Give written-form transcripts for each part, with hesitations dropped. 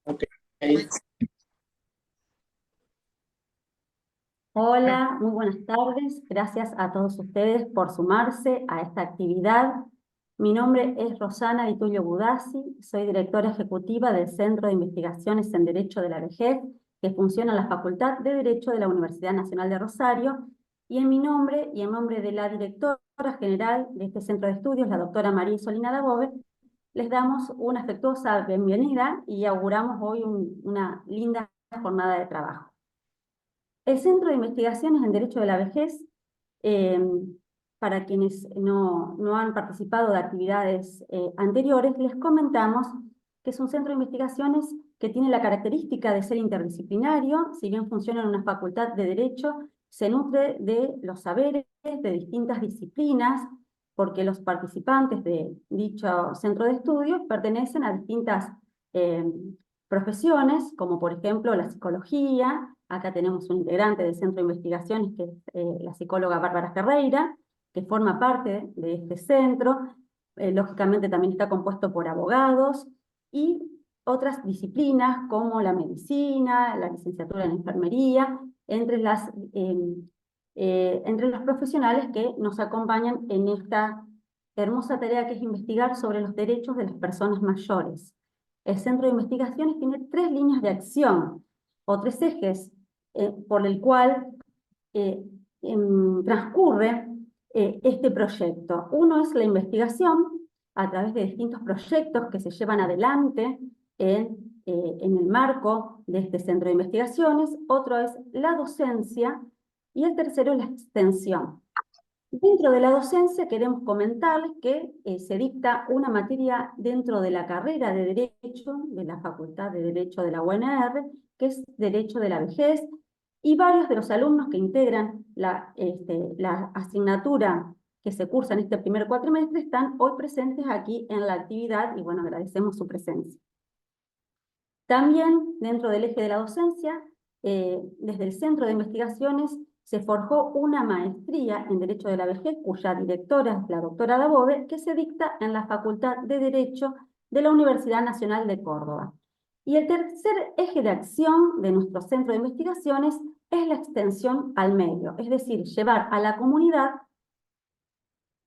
Ok. Hola, muy buenas tardes. Gracias a todos ustedes por sumarse a esta actividad. Mi nombre es Rosana Vitulio Budassi, soy directora ejecutiva del Centro de Investigaciones en Derecho de la Vejez, que funciona en la Facultad de Derecho de la Universidad Nacional de Rosario, y en mi nombre y en nombre de la directora general de este centro de estudios, la doctora María Solina Dabove, les damos una afectuosa bienvenida y auguramos hoy una linda jornada de trabajo. El Centro de Investigaciones en Derecho de la Vejez, eh, para quienes no han participado de actividades anteriores, les comentamos que es un centro de investigaciones que tiene la característica de ser interdisciplinario. Si bien funciona en una facultad de Derecho, se nutre de los saberes de distintas disciplinas, porque los participantes de dicho centro de estudios pertenecen a distintas eh, profesiones, como por ejemplo la psicología. Acá tenemos un integrante del Centro de Investigaciones, que es la psicóloga Bárbara Ferreira, que forma parte de este centro. Lógicamente también está compuesto por abogados y otras disciplinas como la medicina, la licenciatura en enfermería, entre los profesionales que nos acompañan en esta hermosa tarea que es investigar sobre los derechos de las personas mayores. El Centro de Investigaciones tiene 3 líneas de acción o 3 ejes por el cual transcurre este proyecto. Uno es la investigación a través de distintos proyectos que se llevan adelante en el marco de este centro de investigaciones. Otro es la docencia y el tercero es la extensión. Dentro de la docencia queremos comentarles que se dicta una materia dentro de la carrera de Derecho de la Facultad de Derecho de la UNR, que es Derecho de la Vejez, y varios de los alumnos que integran la asignatura que se cursa en este primer cuatrimestre están hoy presentes aquí en la actividad y bueno, agradecemos su presencia. También dentro del eje de la docencia, desde el Centro de Investigaciones se forjó una maestría en Derecho de la Vejez, cuya directora es la doctora Dabove, que se dicta en la Facultad de Derecho de la Universidad Nacional de Córdoba. Y el tercer eje de acción de nuestro Centro de Investigaciones es la extensión al medio, es decir, llevar a la comunidad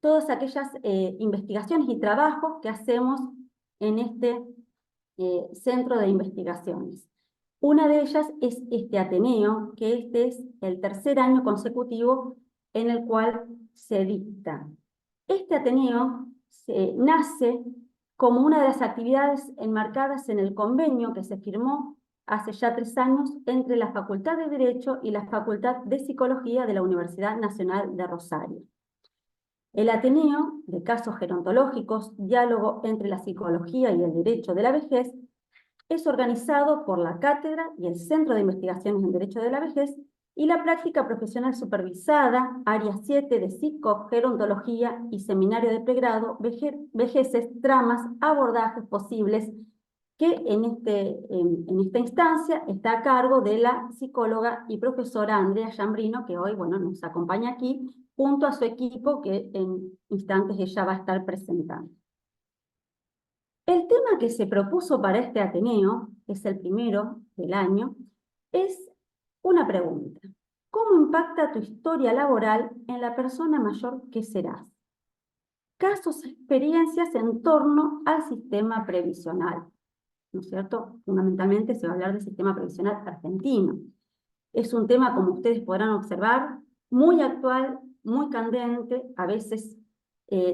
todas aquellas investigaciones y trabajos que hacemos en este centro de investigaciones. Una de ellas es este Ateneo, que este es el tercer año consecutivo en el cual se dicta. Este Ateneo nace como una de las actividades enmarcadas en el convenio que se firmó hace ya 3 años entre la Facultad de Derecho y la Facultad de Psicología de la Universidad Nacional de Rosario. El Ateneo de Casos Gerontológicos, diálogo entre la psicología y el derecho de la vejez, es organizado por la Cátedra y el Centro de Investigaciones en Derecho de la Vejez y la práctica profesional supervisada, área 7 de psicogerontología y seminario de pregrado, vejeces, tramas, abordajes posibles, que en esta instancia está a cargo de la psicóloga y profesora Andrea Jambrino, que hoy nos acompaña aquí, junto a su equipo que en instantes ella va a estar presentando. El tema que se propuso para este Ateneo, que es el primero del año, es una pregunta. ¿Cómo impacta tu historia laboral en la persona mayor que serás? Casos, experiencias en torno al sistema previsional, ¿no es cierto? Fundamentalmente se va a hablar del sistema previsional argentino. Es un tema, como ustedes podrán observar, muy actual, muy candente, a veces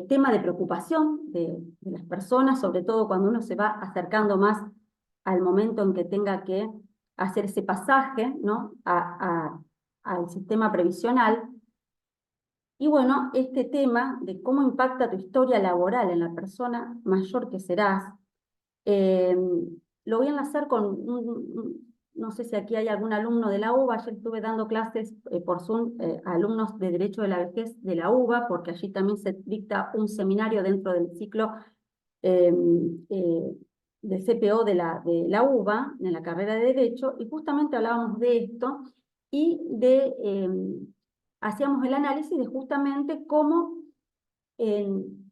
tema de preocupación de las personas, sobre todo cuando uno se va acercando más al momento en que tenga que hacer ese pasaje, ¿no?, al sistema previsional. Y bueno, este tema de cómo impacta tu historia laboral en la persona mayor que serás, eh, lo voy a enlazar con no sé si aquí hay algún alumno de la UBA. Ayer estuve dando clases por Zoom a alumnos de Derecho de la Vejez de la UBA, porque allí también se dicta un seminario dentro del ciclo eh, eh, de CPO de la UBA, en la carrera de Derecho, y justamente hablábamos de esto y hacíamos el análisis de justamente cómo en,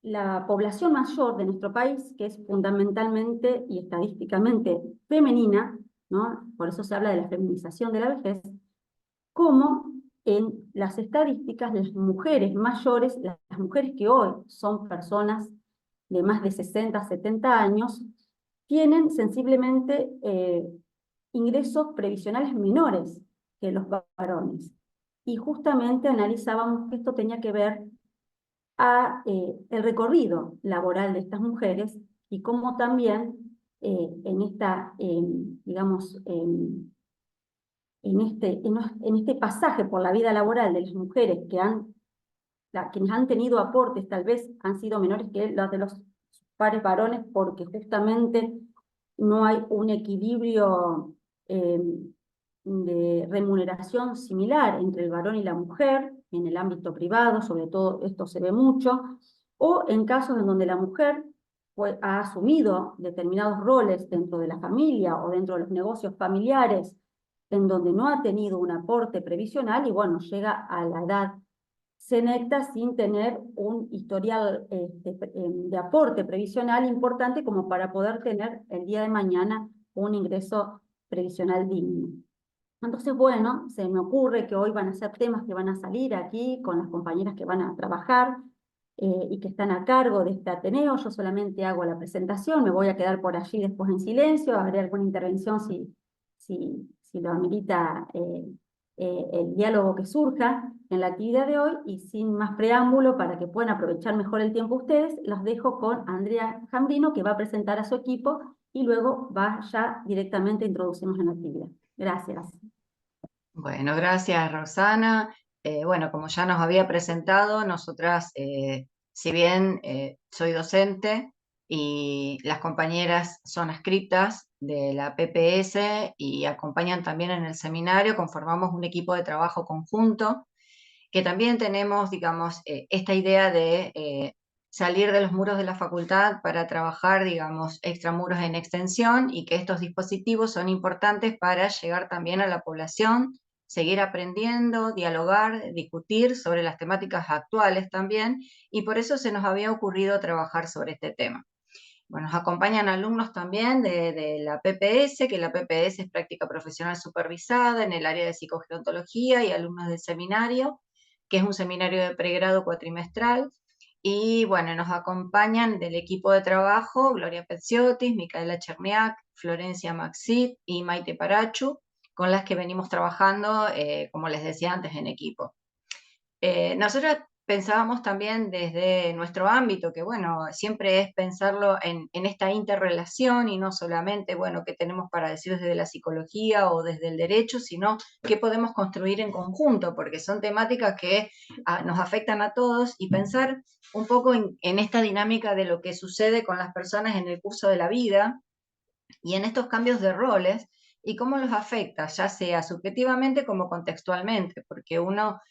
la población mayor de nuestro país, que es fundamentalmente y estadísticamente femenina, ¿no? Por eso se habla de la feminización de la vejez, como en las estadísticas las mujeres mayores, las mujeres que hoy son personas de más de 60, 70 años, tienen sensiblemente ingresos previsionales menores que los varones. Y justamente analizábamos que esto tenía que ver a el recorrido laboral de estas mujeres y cómo también en esta, digamos, en este pasaje por la vida laboral de las mujeres quienes han tenido aportes tal vez han sido menores que los de los pares varones porque justamente no hay un equilibrio eh, de remuneración similar entre el varón y la mujer en el ámbito privado, sobre todo esto se ve mucho, o en casos en donde la mujer ha asumido determinados roles dentro de la familia o dentro de los negocios familiares en donde no ha tenido un aporte previsional y bueno, llega a la edad senecta sin tener un historial de aporte previsional importante como para poder tener el día de mañana un ingreso previsional digno. Entonces, bueno, se me ocurre que hoy van a ser temas que van a salir aquí con las compañeras que van a trabajar y que están a cargo de este Ateneo. Yo solamente hago la presentación, me voy a quedar por allí después en silencio, haré alguna intervención si lo amerita el diálogo que surja en la actividad de hoy, y sin más preámbulo, para que puedan aprovechar mejor el tiempo ustedes, los dejo con Andrea Jambrino, que va a presentar a su equipo y luego va ya directamente a introducirnos en la actividad. Gracias. Bueno, gracias Rosana. Bueno, como ya nos había presentado, nosotras, si bien soy docente y las compañeras son adscritas de la PPS y acompañan también en el seminario, conformamos un equipo de trabajo conjunto, que también tenemos, digamos, esta idea de salir de los muros de la facultad para trabajar, digamos, extramuros en extensión, y que estos dispositivos son importantes para llegar también a la población, seguir aprendiendo, dialogar, discutir sobre las temáticas actuales también, y por eso se nos había ocurrido trabajar sobre este tema. Bueno, nos acompañan alumnos también de la PPS, que la PPS es práctica profesional supervisada en el área de psicogerontología, y alumnos del seminario, que es un seminario de pregrado cuatrimestral. Y bueno, nos acompañan del equipo de trabajo Gloria Pezziotis, Micaela Cherniak, Florencia Maxit y Maite Parachu, con las que venimos trabajando, como les decía antes, en equipo. Nosotros pensábamos también desde nuestro ámbito, que bueno, siempre es pensarlo en esta interrelación y no solamente, bueno, qué tenemos para decir desde la psicología o desde el derecho, sino qué podemos construir en conjunto, porque son temáticas que nos afectan a todos, y pensar un poco en esta dinámica de lo que sucede con las personas en el curso de la vida y en estos cambios de roles y cómo los afecta, ya sea subjetivamente como contextualmente, porque uno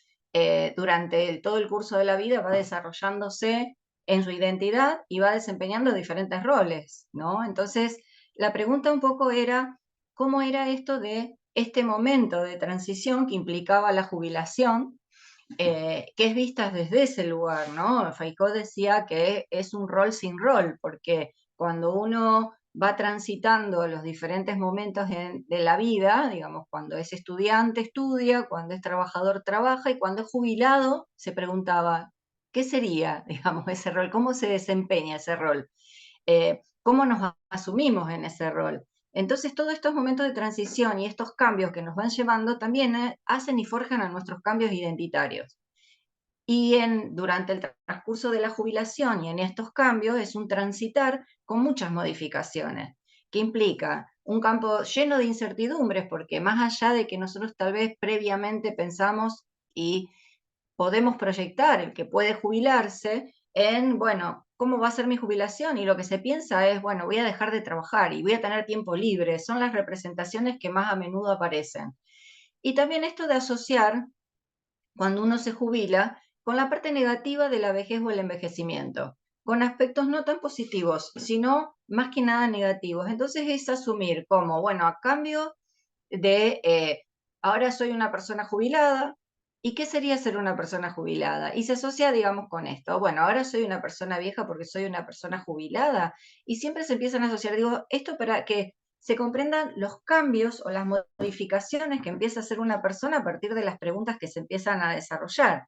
durante todo el curso de la vida va desarrollándose en su identidad y va desempeñando diferentes roles, ¿no? Entonces, la pregunta un poco era, ¿cómo era esto de este momento de transición que implicaba la jubilación, que es vista desde ese lugar, ¿no? Foucault decía que es un rol sin rol, porque cuando uno va transitando los diferentes momentos de la vida, digamos, cuando es estudiante estudia, cuando es trabajador trabaja, y cuando es jubilado se preguntaba, ¿qué sería, digamos, ese rol? ¿Cómo se desempeña ese rol? ¿Cómo nos asumimos en ese rol? Entonces, todos estos momentos de transición y estos cambios que nos van llevando también hacen y forjan a nuestros cambios identitarios. Y durante el transcurso de la jubilación y en estos cambios es un transitar con muchas modificaciones, que implica un campo lleno de incertidumbres, porque más allá de que nosotros tal vez previamente pensamos y podemos proyectar el que puede jubilarse en, bueno, ¿cómo va a ser mi jubilación? Y lo que se piensa es, bueno, voy a dejar de trabajar y voy a tener tiempo libre. Son las representaciones que más a menudo aparecen. Y también esto de asociar, cuando uno se jubila, con la parte negativa de la vejez o el envejecimiento, con aspectos no tan positivos, sino más que nada negativos. Entonces es asumir como, bueno, a cambio de, ahora soy una persona jubilada, ¿Y qué sería ser una persona jubilada? Y se asocia, digamos, con esto. Bueno, ahora soy una persona vieja porque soy una persona jubilada. Y siempre se empiezan a asociar, digo, esto para que se comprendan los cambios o las modificaciones que empieza a hacer una persona a partir de las preguntas que se empiezan a desarrollar,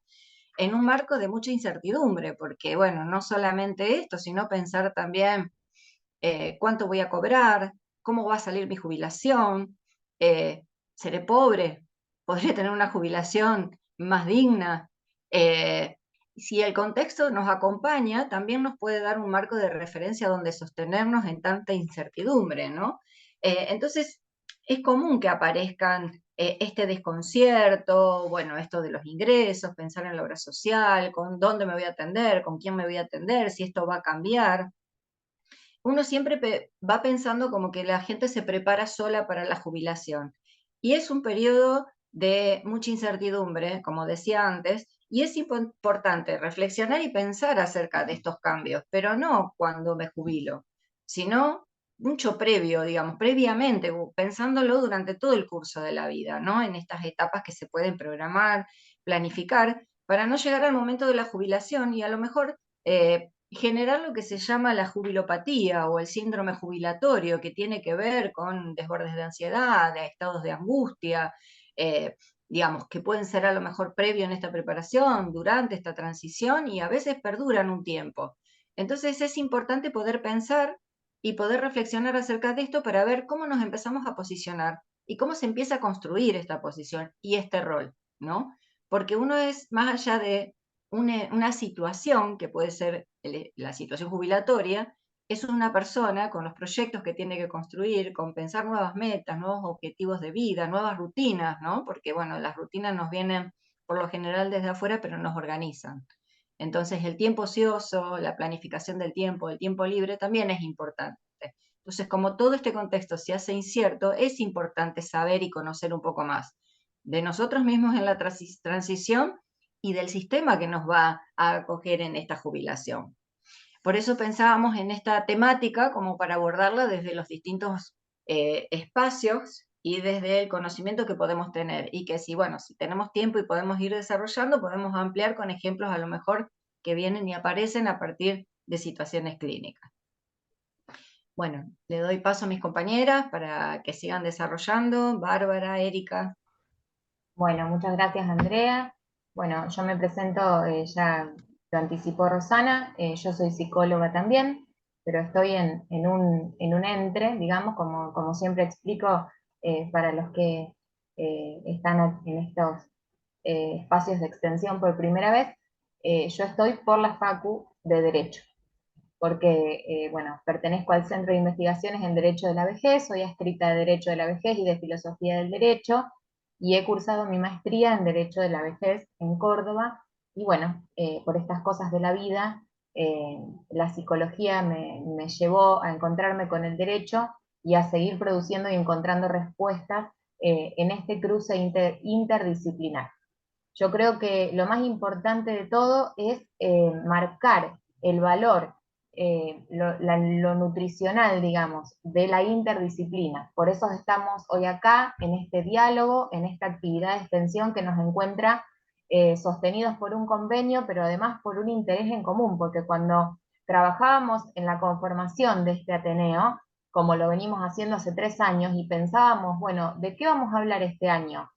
en un marco de mucha incertidumbre, porque, bueno, no solamente esto, sino pensar también cuánto voy a cobrar, cómo va a salir mi jubilación, eh, seré pobre, podré tener una jubilación más digna. Eh, si el contexto nos acompaña, también nos puede dar un marco de referencia donde sostenernos en tanta incertidumbre, ¿no? Entonces, es común que aparezcan este desconcierto, bueno, esto de los ingresos, pensar en la obra social, con dónde me voy a atender, con quién me voy a atender, si esto va a cambiar. Uno siempre va pensando como que la gente se prepara sola para la jubilación. Y es un periodo de mucha incertidumbre, como decía antes, y es importante reflexionar y pensar acerca de estos cambios, pero no cuando me jubilo, sino mucho previo, digamos, previamente, pensándolo durante todo el curso de la vida, ¿no? En estas etapas que se pueden programar, planificar, para no llegar al momento de la jubilación y a lo mejor generar lo que se llama la jubilopatía o el síndrome jubilatorio, que tiene que ver con desbordes de ansiedad, de estados de angustia, eh, digamos, que pueden ser a lo mejor previo en esta preparación, durante esta transición y a veces perduran un tiempo. Entonces es importante poder pensar y poder reflexionar acerca de esto para ver cómo nos empezamos a posicionar y cómo se empieza a construir esta posición y este rol, ¿no? Porque uno es más allá de una situación, que puede ser la situación jubilatoria, es una persona con los proyectos que tiene que construir, con pensar nuevas metas, nuevos objetivos de vida, nuevas rutinas, ¿no? Porque, bueno, las rutinas nos vienen por lo general desde afuera, pero nos organizan. Entonces, el tiempo ocioso, la planificación del tiempo, el tiempo libre, también es importante. Entonces, como todo este contexto se hace incierto, es importante saber y conocer un poco más de nosotros mismos en la transición y del sistema que nos va a acoger en esta jubilación. Por eso pensábamos en esta temática como para abordarla desde los distintos espacios y desde el conocimiento que podemos tener. Y que si, bueno, si tenemos tiempo y podemos ir desarrollando, podemos ampliar con ejemplos a lo mejor que vienen y aparecen a partir de situaciones clínicas. Bueno, le doy paso a mis compañeras para que sigan desarrollando. Bárbara, Erika. Bueno, muchas gracias, Andrea. Bueno, yo me presento, ya lo anticipó Rosana, yo soy psicóloga también, pero estoy en un entre, digamos, como siempre explico, para los que están en estos espacios de extensión por primera vez, yo estoy por la Facu de Derecho, porque, bueno, pertenezco al Centro de Investigaciones en Derecho de la Vejez, soy adscrita de Derecho de la Vejez y de Filosofía del Derecho, y he cursado mi maestría en Derecho de la Vejez en Córdoba, y bueno, por estas cosas de la vida, la psicología me llevó a encontrarme con el derecho y a seguir produciendo y encontrando respuestas en este cruce interdisciplinar. Yo creo que lo más importante de todo es marcar el valor, lo nutricional, digamos, de la interdisciplina. Por eso estamos hoy acá, en este diálogo, en esta actividad de extensión que nos encuentra sostenidos por un convenio, pero además por un interés en común, porque cuando trabajábamos en la conformación de este Ateneo, como lo venimos haciendo hace 3 años, y pensábamos, bueno, ¿de qué vamos a hablar este año?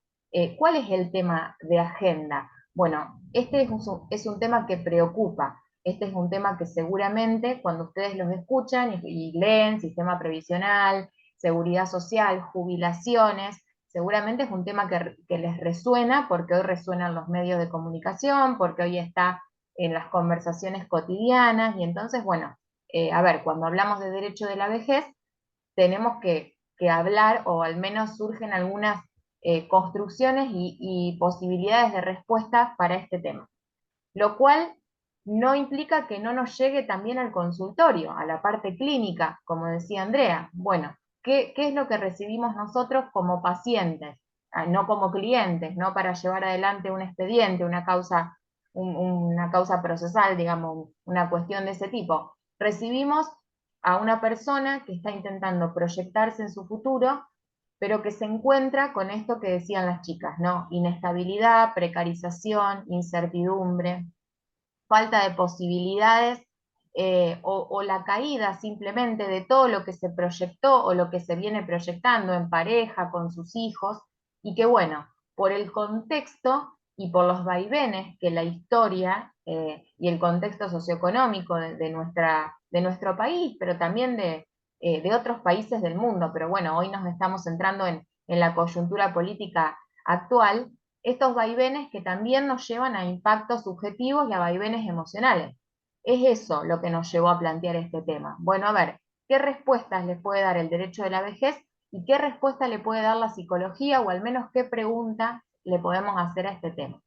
¿Cuál es el tema de agenda? Bueno, este es un tema que preocupa. Este es un tema que seguramente cuando ustedes los escuchan y leen sistema previsional, seguridad social, jubilaciones, seguramente es un tema que les resuena porque hoy resuenan los medios de comunicación, porque hoy está en las conversaciones cotidianas y entonces, bueno, a ver, cuando hablamos de derecho de la vejez, tenemos que hablar o al menos surgen algunas construcciones y posibilidades de respuesta para este tema. Lo cual no implica que no nos llegue también al consultorio, a la parte clínica, como decía Andrea. Bueno, ¿qué es lo que recibimos nosotros como pacientes? No como clientes, no para llevar adelante un expediente, una causa procesal, digamos, una cuestión de ese tipo. Recibimos a una persona que está intentando proyectarse en su futuro pero que se encuentra con esto que decían las chicas, ¿no? Inestabilidad, precarización, incertidumbre, falta de posibilidades, o la caída simplemente de todo lo que se proyectó o lo que se viene proyectando en pareja, con sus hijos, y que bueno, por el contexto y por los vaivenes que la historia y el contexto socioeconómico de nuestro país, pero también de otros países del mundo, pero bueno, hoy nos estamos centrando en la coyuntura política actual, estos vaivenes que también nos llevan a impactos subjetivos y a vaivenes emocionales. Es eso lo que nos llevó a plantear este tema. Bueno, a ver, ¿qué respuestas le puede dar el derecho de la vejez y qué respuesta le puede dar la psicología, o al menos qué pregunta le podemos hacer a este tema?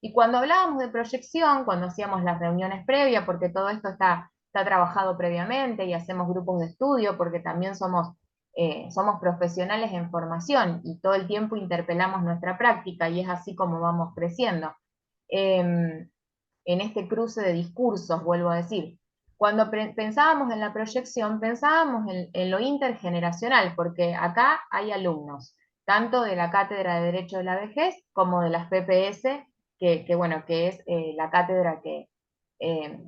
Y cuando hablábamos de proyección, cuando hacíamos las reuniones previas, porque todo esto está trabajado previamente y hacemos grupos de estudio, porque también somos profesionales en formación y todo el tiempo interpelamos nuestra práctica y es así como vamos creciendo. En este cruce de discursos, vuelvo a decir, cuando pensábamos en la proyección, pensábamos en lo intergeneracional, porque acá hay alumnos, tanto de la Cátedra de Derecho de la Vejez como de las PPS, bueno, que es la cátedra eh,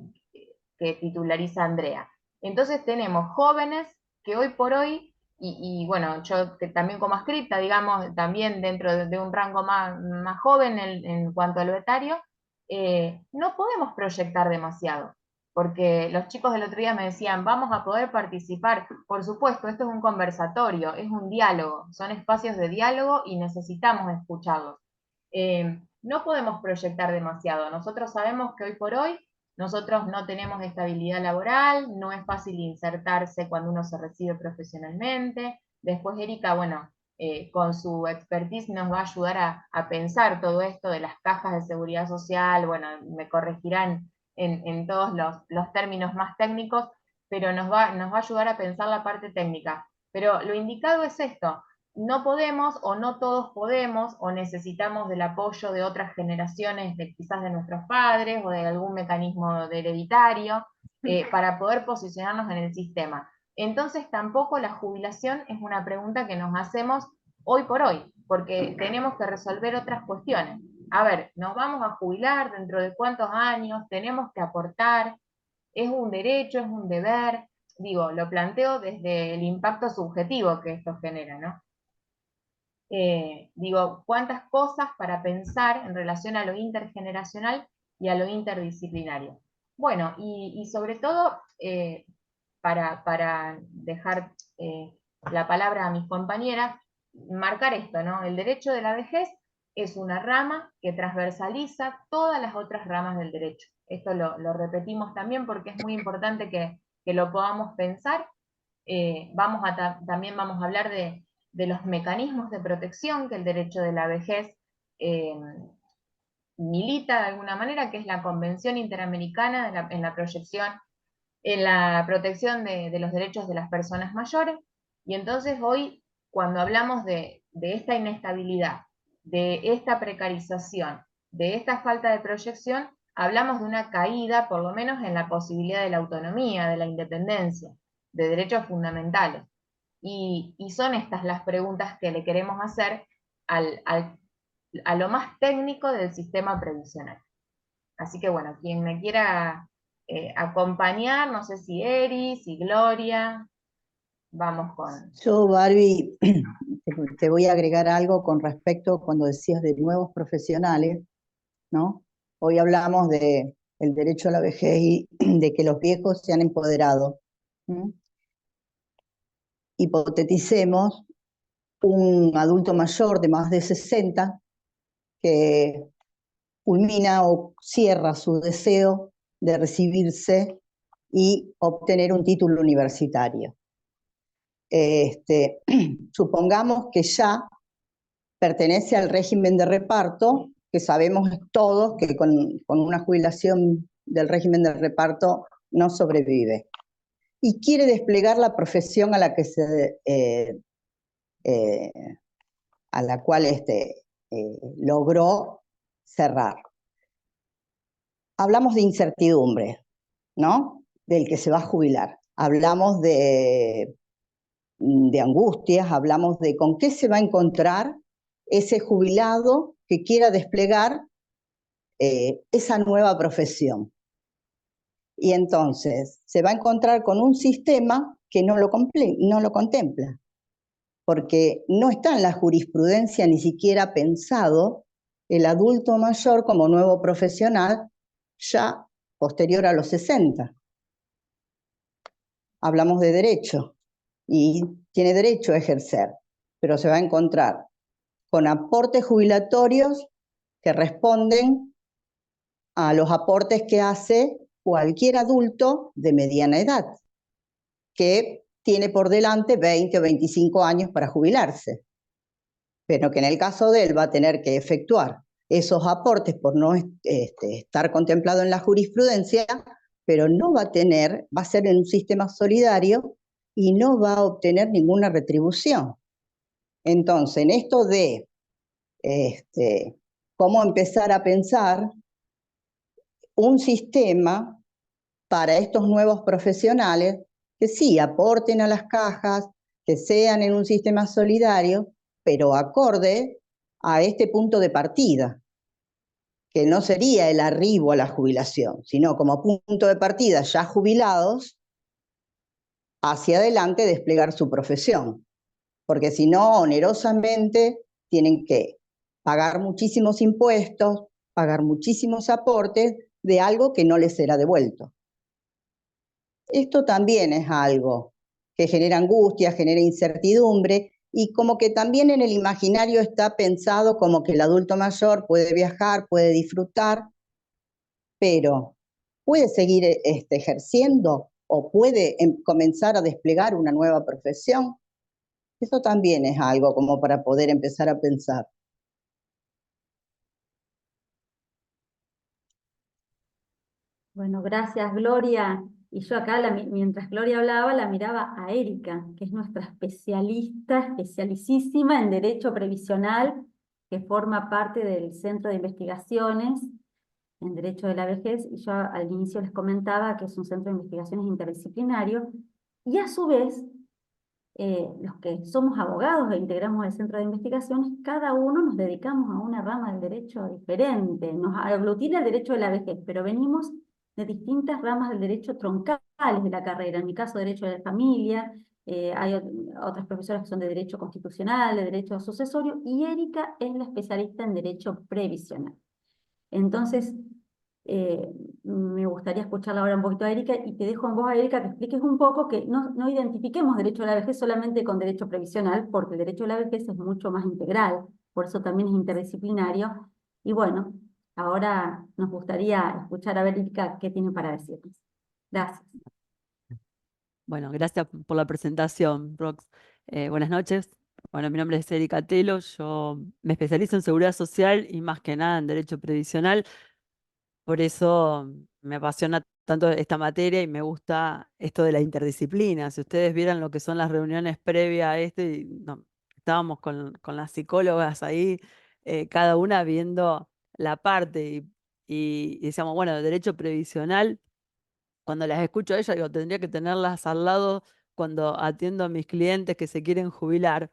que titulariza Andrea. Entonces tenemos jóvenes que hoy por hoy, y bueno, yo que también como adscripta, digamos, también dentro de un rango más joven en cuanto a lo etario, no podemos proyectar demasiado, porque los chicos del otro día me decían, vamos a poder participar. Por supuesto, esto es un conversatorio, es un diálogo, son espacios de diálogo y necesitamos escucharlos. No podemos proyectar demasiado. Nosotros sabemos que hoy por hoy nosotros no tenemos estabilidad laboral, no es fácil insertarse cuando uno se recibe profesionalmente. Después Erika, bueno, con su expertise nos va a ayudar a pensar todo esto de las cajas de seguridad social, bueno, me corregirán en todos los términos más técnicos, pero nos va a ayudar a pensar la parte técnica. Pero lo indicado es esto, no podemos o no todos podemos o necesitamos del apoyo de otras generaciones, quizás de nuestros padres o de algún mecanismo hereditario, para poder posicionarnos en el sistema. Entonces tampoco la jubilación es una pregunta que nos hacemos hoy por hoy, porque tenemos que resolver otras cuestiones. A ver, ¿nos vamos a jubilar dentro de cuántos años? ¿Tenemos que aportar? ¿Es un derecho? ¿Es un deber? Digo, lo planteo desde el impacto subjetivo que esto genera, ¿no? Digo, cuántas cosas para pensar en relación a lo intergeneracional y a lo interdisciplinario. Bueno, y sobre todo, para dejar la palabra a mis compañeras, marcar esto, ¿no? El derecho de la vejez es una rama que transversaliza todas las otras ramas del derecho. Esto lo repetimos también porque es muy importante que lo podamos pensar. También vamos a hablar de los mecanismos de protección que el derecho de la vejez milita de alguna manera, que es la Convención Interamericana en la protección de los derechos de las personas mayores. Y entonces hoy, cuando hablamos de esta inestabilidad, de esta precarización, de esta falta de proyección, hablamos de una caída, por lo menos en la posibilidad de la autonomía, de la independencia, de derechos fundamentales. Y son estas las preguntas que le queremos hacer a lo más técnico del sistema previsional. Así que bueno, quien me quiera acompañar, no sé si Eri, si Gloria, vamos con... Yo, Barbie, te voy a agregar algo con respecto cuando decías de nuevos profesionales, ¿no? Hoy hablamos del derecho a la vejez y de que los viejos se han empoderado. Hipoteticemos un adulto mayor de más de 60 que culmina o cierra su deseo de recibirse y obtener un título universitario. Supongamos que ya pertenece al régimen de reparto, que sabemos todos que con una jubilación del régimen de reparto no sobrevive. Y quiere desplegar la profesión a la cual logró cerrar. Hablamos de incertidumbre, ¿no? Del que se va a jubilar. Hablamos de de angustias, hablamos de con qué se va a encontrar ese jubilado que quiera desplegar esa nueva profesión. Y entonces se va a encontrar con un sistema que no lo contempla, porque no está en la jurisprudencia ni siquiera pensado el adulto mayor como nuevo profesional ya posterior a los 60. Hablamos de derecho y tiene derecho a ejercer, pero se va a encontrar con aportes jubilatorios que responden a los aportes que hace cualquier adulto de mediana edad, que tiene por delante 20 o 25 años para jubilarse, pero que en el caso de él va a tener que efectuar esos aportes por no estar contemplado en la jurisprudencia, pero no va a tener, va a ser en un sistema solidario y no va a obtener ninguna retribución. Entonces, en esto de cómo empezar a pensar un sistema para estos nuevos profesionales que sí aporten a las cajas, que sean en un sistema solidario, pero acorde a este punto de partida, que no sería el arribo a la jubilación, sino como punto de partida ya jubilados, hacia adelante desplegar su profesión, porque si no, onerosamente tienen que pagar muchísimos impuestos, pagar muchísimos aportes de algo que no les será devuelto. Esto también es algo que genera angustia, genera incertidumbre y como que también en el imaginario está pensado como que el adulto mayor puede viajar, puede disfrutar, pero puede seguir ejerciendo o puede comenzar a desplegar una nueva profesión. Eso también es algo como para poder empezar a pensar. Bueno, gracias, Gloria. Y yo acá, mientras Gloria hablaba, la miraba a Erika, que es nuestra especialista, especialicísima en Derecho Previsional, que forma parte del Centro de Investigaciones en Derecho de la Vejez. Y yo al inicio les comentaba que es un centro de investigaciones interdisciplinario. Y a su vez, los que somos abogados e integramos el centro de investigaciones, cada uno nos dedicamos a una rama del derecho diferente. Nos aglutina el derecho de la vejez, pero venimos de distintas ramas del derecho troncales de la carrera. En mi caso, derecho de la familia, hay otras profesoras que son de derecho constitucional, de derecho sucesorio, y Erika es la especialista en derecho previsional. Entonces, me gustaría escucharla ahora un poquito a Erika y te dejo en voz a Erika que expliques un poco que no identifiquemos derecho a la vejez solamente con derecho previsional, porque el derecho a la vejez es mucho más integral, por eso también es interdisciplinario. Y bueno, ahora nos gustaría escuchar a ver Erika qué tiene para decirnos. Gracias. Bueno, gracias por la presentación, Rox. Buenas noches. Bueno, mi nombre es Erika Telo, yo me especializo en seguridad social y más que nada en derecho previsional. Por eso me apasiona tanto esta materia y me gusta esto de la interdisciplina. Si ustedes vieran lo que son las reuniones previas a esto, y, no, estábamos con las psicólogas ahí, cada una viendo la parte y decíamos, bueno, derecho previsional, cuando las escucho a ellas, digo, tendría que tenerlas al lado cuando atiendo a mis clientes que se quieren jubilar,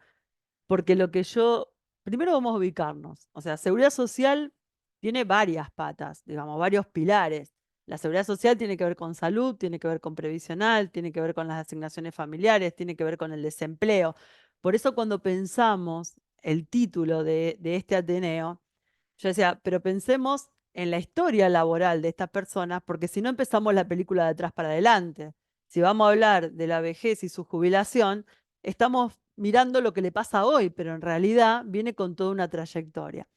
porque lo que yo, primero vamos a ubicarnos, o sea, seguridad social tiene varias patas, digamos, varios pilares. La seguridad social tiene que ver con salud, tiene que ver con previsional, tiene que ver con las asignaciones familiares, tiene que ver con el desempleo. Por eso cuando pensamos el título de este Ateneo, yo decía, pero pensemos en la historia laboral de estas personas, porque si no empezamos la película de atrás para adelante. Si vamos a hablar de la vejez y su jubilación, estamos mirando lo que le pasa hoy, pero en realidad viene con toda una trayectoria.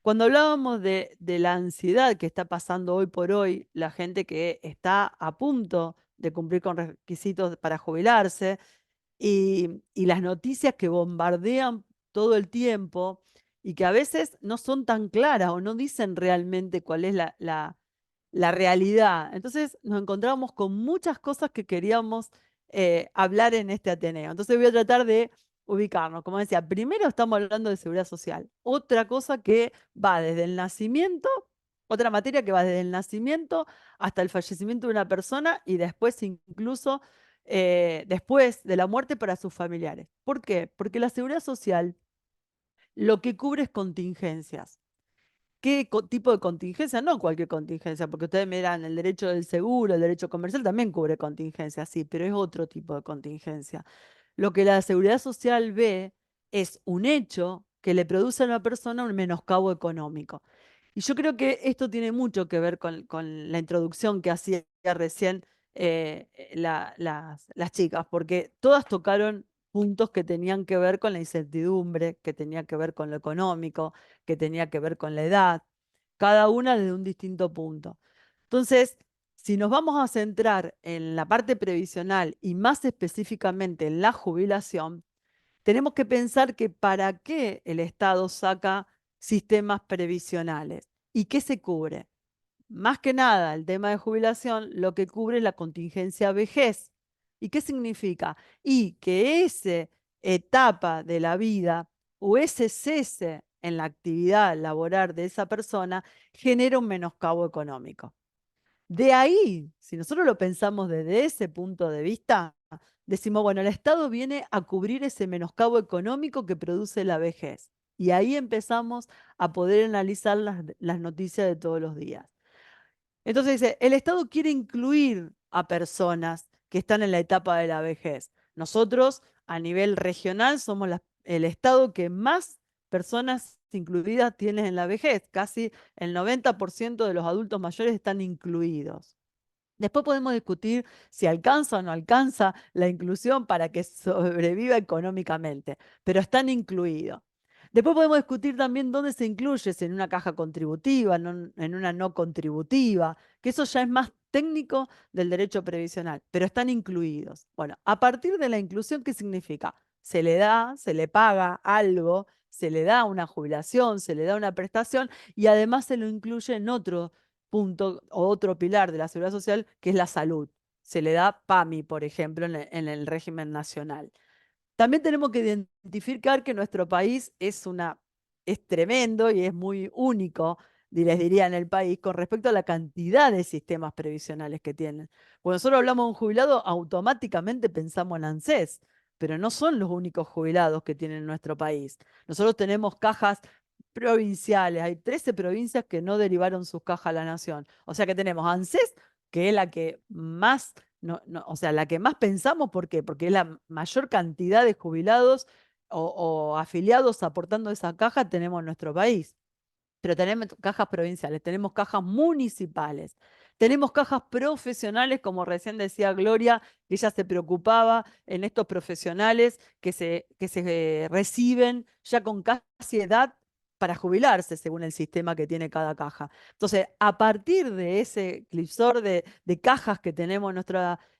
Cuando hablábamos de la ansiedad que está pasando hoy por hoy, la gente que está a punto de cumplir con requisitos para jubilarse y las noticias que bombardean todo el tiempo y que a veces no son tan claras o no dicen realmente cuál es la realidad. Entonces nos encontramos con muchas cosas que queríamos hablar en este Ateneo. Entonces voy a tratar de ubicarnos. Como decía, primero estamos hablando de seguridad social. Otra cosa que va desde el nacimiento, otra materia que va desde el nacimiento hasta el fallecimiento de una persona y después incluso después de la muerte para sus familiares. ¿Por qué? Porque la seguridad social lo que cubre es contingencias. ¿Qué tipo de contingencia? No cualquier contingencia, porque ustedes me dirán, el derecho del seguro, el derecho comercial también cubre contingencias, sí, pero es otro tipo de contingencia. Lo que la seguridad social ve es un hecho que le produce a una persona un menoscabo económico. Y yo creo que esto tiene mucho que ver con la introducción que hacía recién las chicas, porque todas tocaron puntos que tenían que ver con la incertidumbre, que tenía que ver con lo económico, que tenía que ver con la edad, cada una desde un distinto punto. Entonces, si nos vamos a centrar en la parte previsional y más específicamente en la jubilación, tenemos que pensar que para qué el Estado saca sistemas previsionales y qué se cubre. Más que nada, el tema de jubilación lo que cubre es la contingencia vejez. ¿Y qué significa? Y que esa etapa de la vida o ese cese en la actividad laboral de esa persona genera un menoscabo económico. De ahí, si nosotros lo pensamos desde ese punto de vista, decimos, bueno, el Estado viene a cubrir ese menoscabo económico que produce la vejez. Y ahí empezamos a poder analizar las noticias de todos los días. Entonces dice, el Estado quiere incluir a personas que están en la etapa de la vejez. Nosotros, a nivel regional, somos el Estado que más personas incluidas tiene en la vejez. Casi el 90% de los adultos mayores están incluidos. Después podemos discutir si alcanza o no alcanza la inclusión para que sobreviva económicamente, pero están incluidos. Después podemos discutir también dónde se incluye, si en una caja contributiva, en una no contributiva, que eso ya es más técnico del derecho previsional, pero están incluidos. Bueno, a partir de la inclusión, ¿qué significa? Se le da, se le paga algo, se le da una jubilación, se le da una prestación y además se lo incluye en otro punto o otro pilar de la seguridad social, que es la salud. Se le da PAMI, por ejemplo, en el régimen nacional. También tenemos que identificar que nuestro país es tremendo y es muy único, les diría, en el país con respecto a la cantidad de sistemas previsionales que tienen. Cuando nosotros hablamos de un jubilado, automáticamente pensamos en ANSES, pero no son los únicos jubilados que tiene nuestro país. Nosotros tenemos cajas provinciales, hay 13 provincias que no derivaron sus cajas a la nación. O sea que tenemos ANSES, que es la que más o sea, la que más pensamos, ¿por qué? Porque es la mayor cantidad de jubilados o afiliados aportando esa caja tenemos en nuestro país. Pero tenemos cajas provinciales, tenemos cajas municipales, tenemos cajas profesionales, como recién decía Gloria, que ella se preocupaba en estos profesionales que se reciben ya con casi edad para jubilarse, según el sistema que tiene cada caja. Entonces, a partir de ese clipsor de cajas que tenemos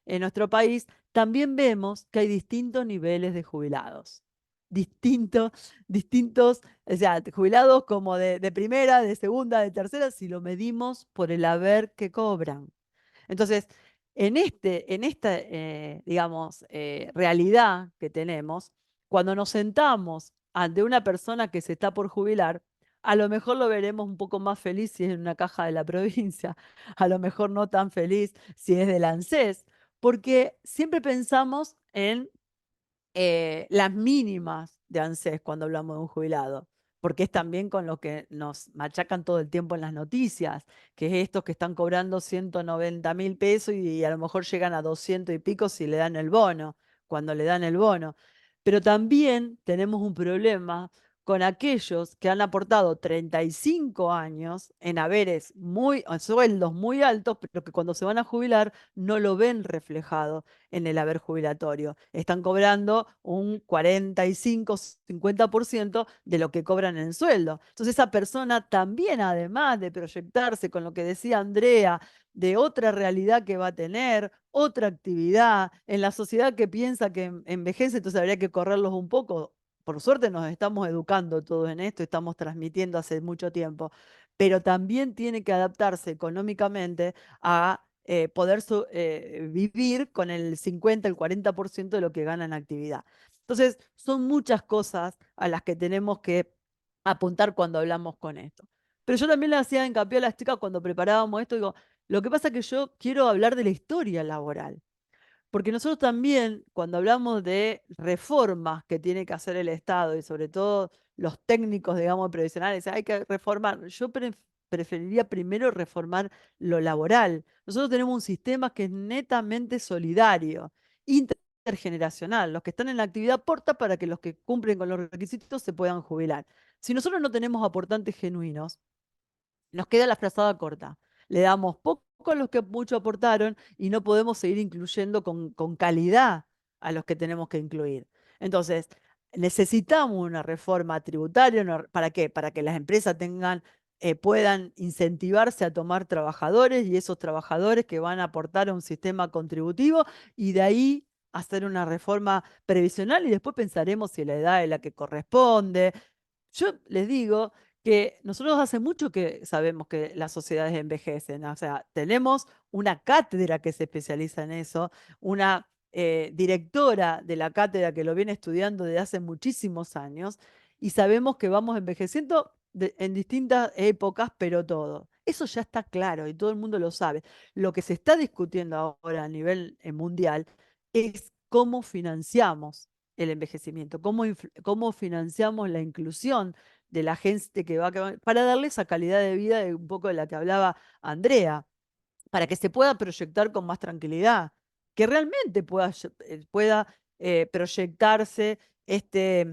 en nuestro país, también vemos que hay distintos niveles de jubilados. Distintos, o sea, jubilados como de primera, de segunda, de tercera, si lo medimos por el haber que cobran. Entonces, en esta, digamos, realidad que tenemos, cuando nos sentamos ante una persona que se está por jubilar, a lo mejor lo veremos un poco más feliz si es en una caja de la provincia, a lo mejor no tan feliz si es del ANSES, porque siempre pensamos en las mínimas de ANSES cuando hablamos de un jubilado, porque es también con lo que nos machacan todo el tiempo en las noticias, que es estos que están cobrando 190.000 pesos y a lo mejor llegan a 200 y pico si le dan el bono, cuando le dan el bono. Pero también tenemos un problema con aquellos que han aportado 35 años en en sueldos muy altos, pero que cuando se van a jubilar no lo ven reflejado en el haber jubilatorio. Están cobrando un 45-50% de lo que cobran en sueldo. Entonces esa persona también, además de proyectarse con lo que decía Andrea, de otra realidad que va a tener, otra actividad, en la sociedad que piensa que envejece, entonces habría que correrlos un poco. Por suerte nos estamos educando todos en esto, estamos transmitiendo hace mucho tiempo, pero también tiene que adaptarse económicamente a poder vivir con el 50, el 40% de lo que gana en actividad. Entonces, son muchas cosas a las que tenemos que apuntar cuando hablamos con esto. Pero yo también le hacía hincapié a las chicas cuando preparábamos esto, digo, lo que pasa es que yo quiero hablar de la historia laboral. Porque nosotros también, cuando hablamos de reformas que tiene que hacer el Estado y sobre todo los técnicos, digamos, previsionales, hay que reformar. Yo preferiría primero reformar lo laboral. Nosotros tenemos un sistema que es netamente solidario, intergeneracional. Los que están en la actividad aporta para que los que cumplen con los requisitos se puedan jubilar. Si nosotros no tenemos aportantes genuinos, nos queda la frazada corta. Le damos poco a los que mucho aportaron y no podemos seguir incluyendo con calidad a los que tenemos que incluir. Entonces, necesitamos una reforma tributaria. ¿Para qué? Para que las empresas puedan incentivarse a tomar trabajadores y esos trabajadores que van a aportar a un sistema contributivo y de ahí hacer una reforma previsional y después pensaremos si la edad es la que corresponde. Yo les digo que nosotros hace mucho que sabemos que las sociedades envejecen, o sea, tenemos una cátedra que se especializa en eso, una directora de la cátedra que lo viene estudiando desde hace muchísimos años y sabemos que vamos envejeciendo en distintas épocas, pero todo. Eso ya está claro y todo el mundo lo sabe. Lo que se está discutiendo ahora a nivel mundial es cómo financiamos el envejecimiento, cómo financiamos la inclusión de la gente para darle esa calidad de vida de un poco de la que hablaba Andrea, para que se pueda proyectar con más tranquilidad, que realmente pueda proyectarse esta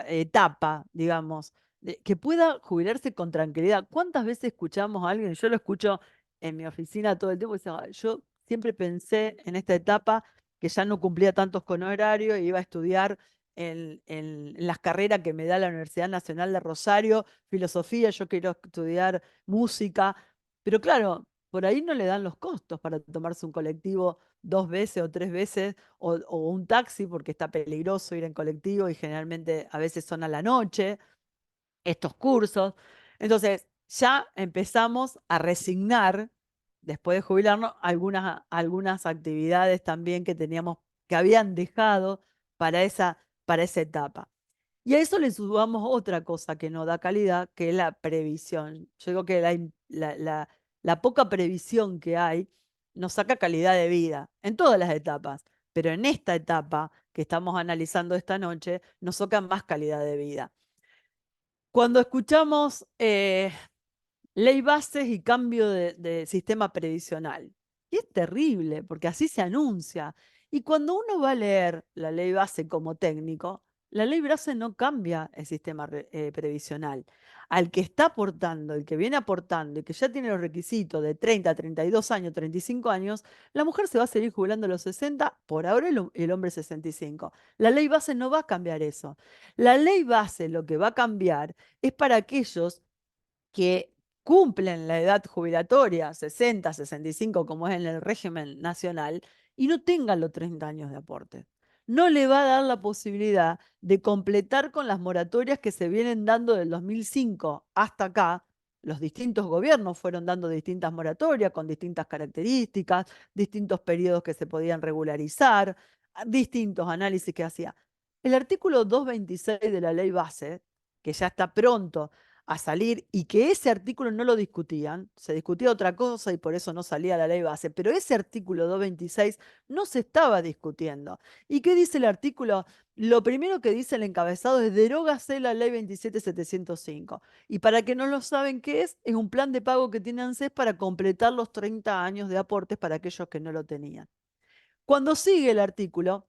etapa, digamos, que pueda jubilarse con tranquilidad. ¿Cuántas veces escuchamos a alguien? Yo lo escucho en mi oficina todo el tiempo, y dice, "Ah, yo siempre pensé en esta etapa que ya no cumplía tantos con horario e iba a estudiar en las carreras que me da la Universidad Nacional de Rosario, filosofía, yo quiero estudiar música, pero claro, por ahí no le dan los costos para tomarse un colectivo 2 veces o 3 veces o un taxi porque está peligroso ir en colectivo y generalmente a veces son a la noche estos cursos. Entonces, ya empezamos a resignar, después de jubilarnos, algunas actividades también que teníamos, que habían dejado para esa etapa. Y a eso le sumamos otra cosa que no da calidad, que es la previsión. Yo digo que la poca previsión que hay nos saca calidad de vida en todas las etapas, pero en esta etapa que estamos analizando esta noche nos saca más calidad de vida. Cuando escuchamos ley bases y cambio de sistema previsional, y es terrible porque así se anuncia. Y cuando uno va a leer la ley base como técnico, la ley base no cambia el sistema previsional. Al que está aportando, el que viene aportando y que ya tiene los requisitos de 30, 32 años, 35 años, la mujer se va a seguir jubilando a los 60, por ahora el hombre 65. La ley base no va a cambiar eso. La ley base lo que va a cambiar es para aquellos que cumplen la edad jubilatoria, 60, 65, como es en el régimen nacional, y no tengan los 30 años de aporte. No le va a dar la posibilidad de completar con las moratorias que se vienen dando del 2005 hasta acá. Los distintos gobiernos fueron dando distintas moratorias con distintas características, distintos periodos que se podían regularizar, distintos análisis que hacía. El artículo 226 de la ley base, que ya está pronto a salir y que ese artículo no lo discutían, se discutía otra cosa y por eso no salía la ley base, pero ese artículo 226 no se estaba discutiendo. ¿Y qué dice el artículo? Lo primero que dice el encabezado es derógase la ley 27705. Y para que no lo saben qué es un plan de pago que tiene ANSES para completar los 30 años de aportes para aquellos que no lo tenían. Cuando sigue el artículo,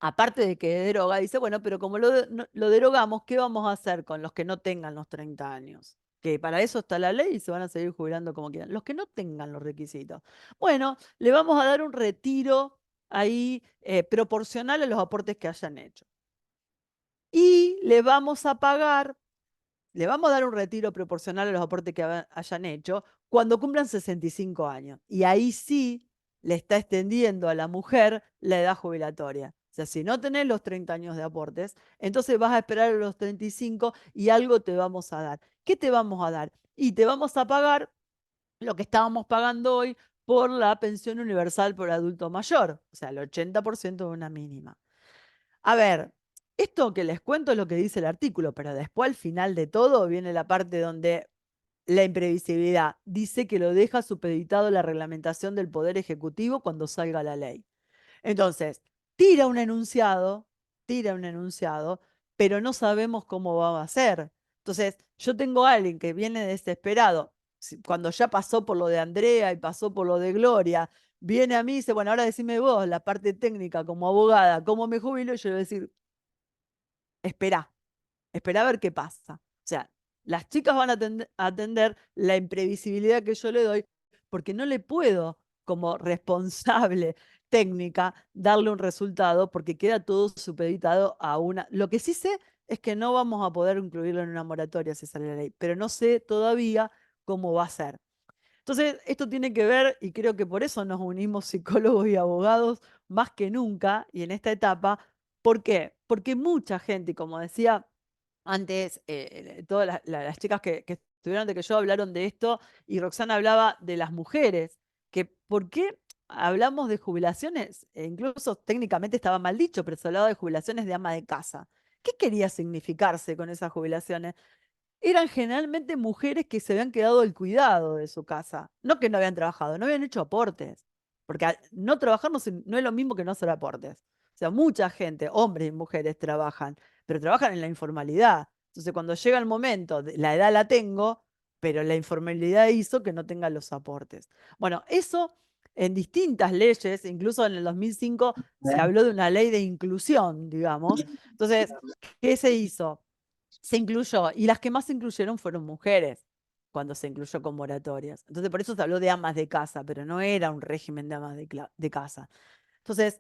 aparte de que deroga, dice, bueno, pero como lo derogamos, ¿qué vamos a hacer con los que no tengan los 30 años? Que para eso está la ley y se van a seguir jubilando como quieran. Los que no tengan los requisitos. Bueno, le vamos a dar un retiro ahí proporcional a los aportes que hayan hecho. Y le vamos a dar un retiro proporcional a los aportes que hayan hecho cuando cumplan 65 años. Y ahí sí le está extendiendo a la mujer la edad jubilatoria. O sea, si no tenés los 30 años de aportes, entonces vas a esperar a los 35 y algo te vamos a dar. ¿Qué te vamos a dar? Y te vamos a pagar lo que estábamos pagando hoy por la pensión universal por adulto mayor, o sea, el 80% de una mínima. A ver, esto que les cuento es lo que dice el artículo, pero después al final de todo viene la parte donde la imprevisibilidad. Dice que lo deja supeditado a la reglamentación del Poder Ejecutivo cuando salga la ley. Entonces, tira un enunciado, pero no sabemos cómo va a ser. Entonces, yo tengo a alguien que viene desesperado, cuando ya pasó por lo de Andrea y pasó por lo de Gloria, viene a mí y dice, bueno, ahora decime vos, la parte técnica como abogada, ¿cómo me jubilo? Y yo le voy a decir, espera a ver qué pasa. O sea, las chicas van a atender la imprevisibilidad que yo le doy porque no le puedo, como responsable técnica, darle un resultado porque queda todo supeditado a una... Lo que sí sé es que no vamos a poder incluirlo en una moratoria si sale la ley, pero no sé todavía cómo va a ser. Entonces, esto tiene que ver, y creo que por eso nos unimos psicólogos y abogados más que nunca, y en esta etapa, ¿por qué? Porque mucha gente, y como decía antes, todas las chicas que estuvieron antes que yo hablaron de esto, y Roxana hablaba de las mujeres, que ¿por qué hablamos de jubilaciones? Incluso técnicamente estaba mal dicho, pero se hablaba de jubilaciones de ama de casa. ¿Qué quería significarse con esas jubilaciones? Eran generalmente mujeres que se habían quedado el cuidado de su casa, no que no habían trabajado, no habían hecho aportes, porque no trabajar no es lo mismo que no hacer aportes. O sea, mucha gente, hombres y mujeres, trabajan, pero trabajan en la informalidad. Entonces, cuando llega el momento, la edad la tengo, pero la informalidad hizo que no tenga los aportes. Bueno, eso en distintas leyes, incluso en el 2005 se habló de una ley de inclusión, digamos. Entonces, ¿qué se hizo? Se incluyó, y las que más se incluyeron fueron mujeres, cuando se incluyó con moratorias. Entonces, por eso se habló de amas de casa, pero no era un régimen de amas de casa. Entonces,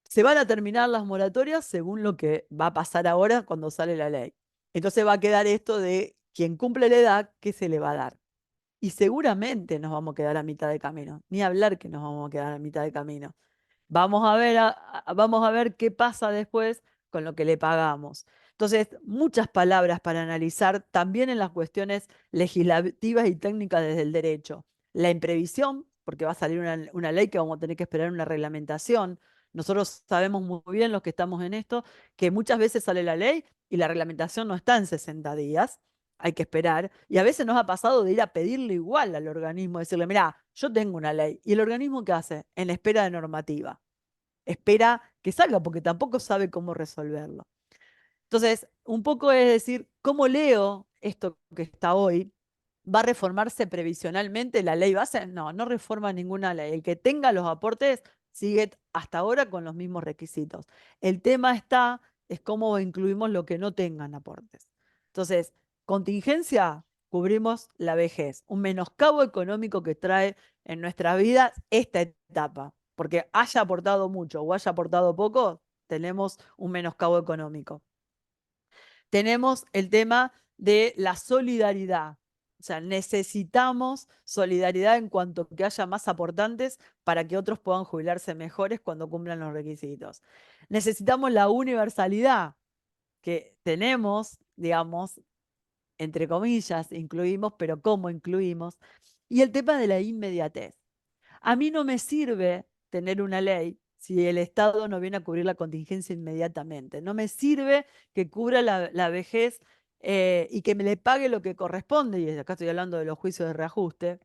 se van a terminar las moratorias según lo que va a pasar ahora cuando sale la ley. Entonces va a quedar esto de quien cumple la edad, ¿qué se le va a dar? Y seguramente nos vamos a quedar a mitad de camino. Ni hablar que nos vamos a quedar a mitad de camino. Vamos a ver qué pasa después con lo que le pagamos. Entonces, muchas palabras para analizar también en las cuestiones legislativas y técnicas desde el derecho. La imprevisión, porque va a salir una ley que vamos a tener que esperar una reglamentación. Nosotros sabemos muy bien los que estamos en esto, que muchas veces sale la ley y la reglamentación no está en 60 días. Hay que esperar. Y a veces nos ha pasado de ir a pedirle igual al organismo, decirle, mira, yo tengo una ley. ¿Y el organismo qué hace? En espera de normativa. Espera que salga porque tampoco sabe cómo resolverlo. Entonces, un poco es decir, ¿cómo leo esto que está hoy? ¿Va a reformarse previsionalmente la ley base? No, no reforma ninguna ley. El que tenga los aportes sigue hasta ahora con los mismos requisitos. El tema es cómo incluimos lo que no tengan aportes. Entonces, contingencia, cubrimos la vejez, un menoscabo económico que trae en nuestra vida esta etapa, porque haya aportado mucho o haya aportado poco, tenemos un menoscabo económico. Tenemos el tema de la solidaridad. O sea, necesitamos solidaridad en cuanto que haya más aportantes para que otros puedan jubilarse mejores cuando cumplan los requisitos. Necesitamos la universalidad que tenemos, digamos, entre comillas, incluimos, pero ¿cómo incluimos? Y el tema de la inmediatez. A mí no me sirve tener una ley si el Estado no viene a cubrir la contingencia inmediatamente. No me sirve que cubra la vejez y que me le pague lo que corresponde, y acá estoy hablando de los juicios de reajuste,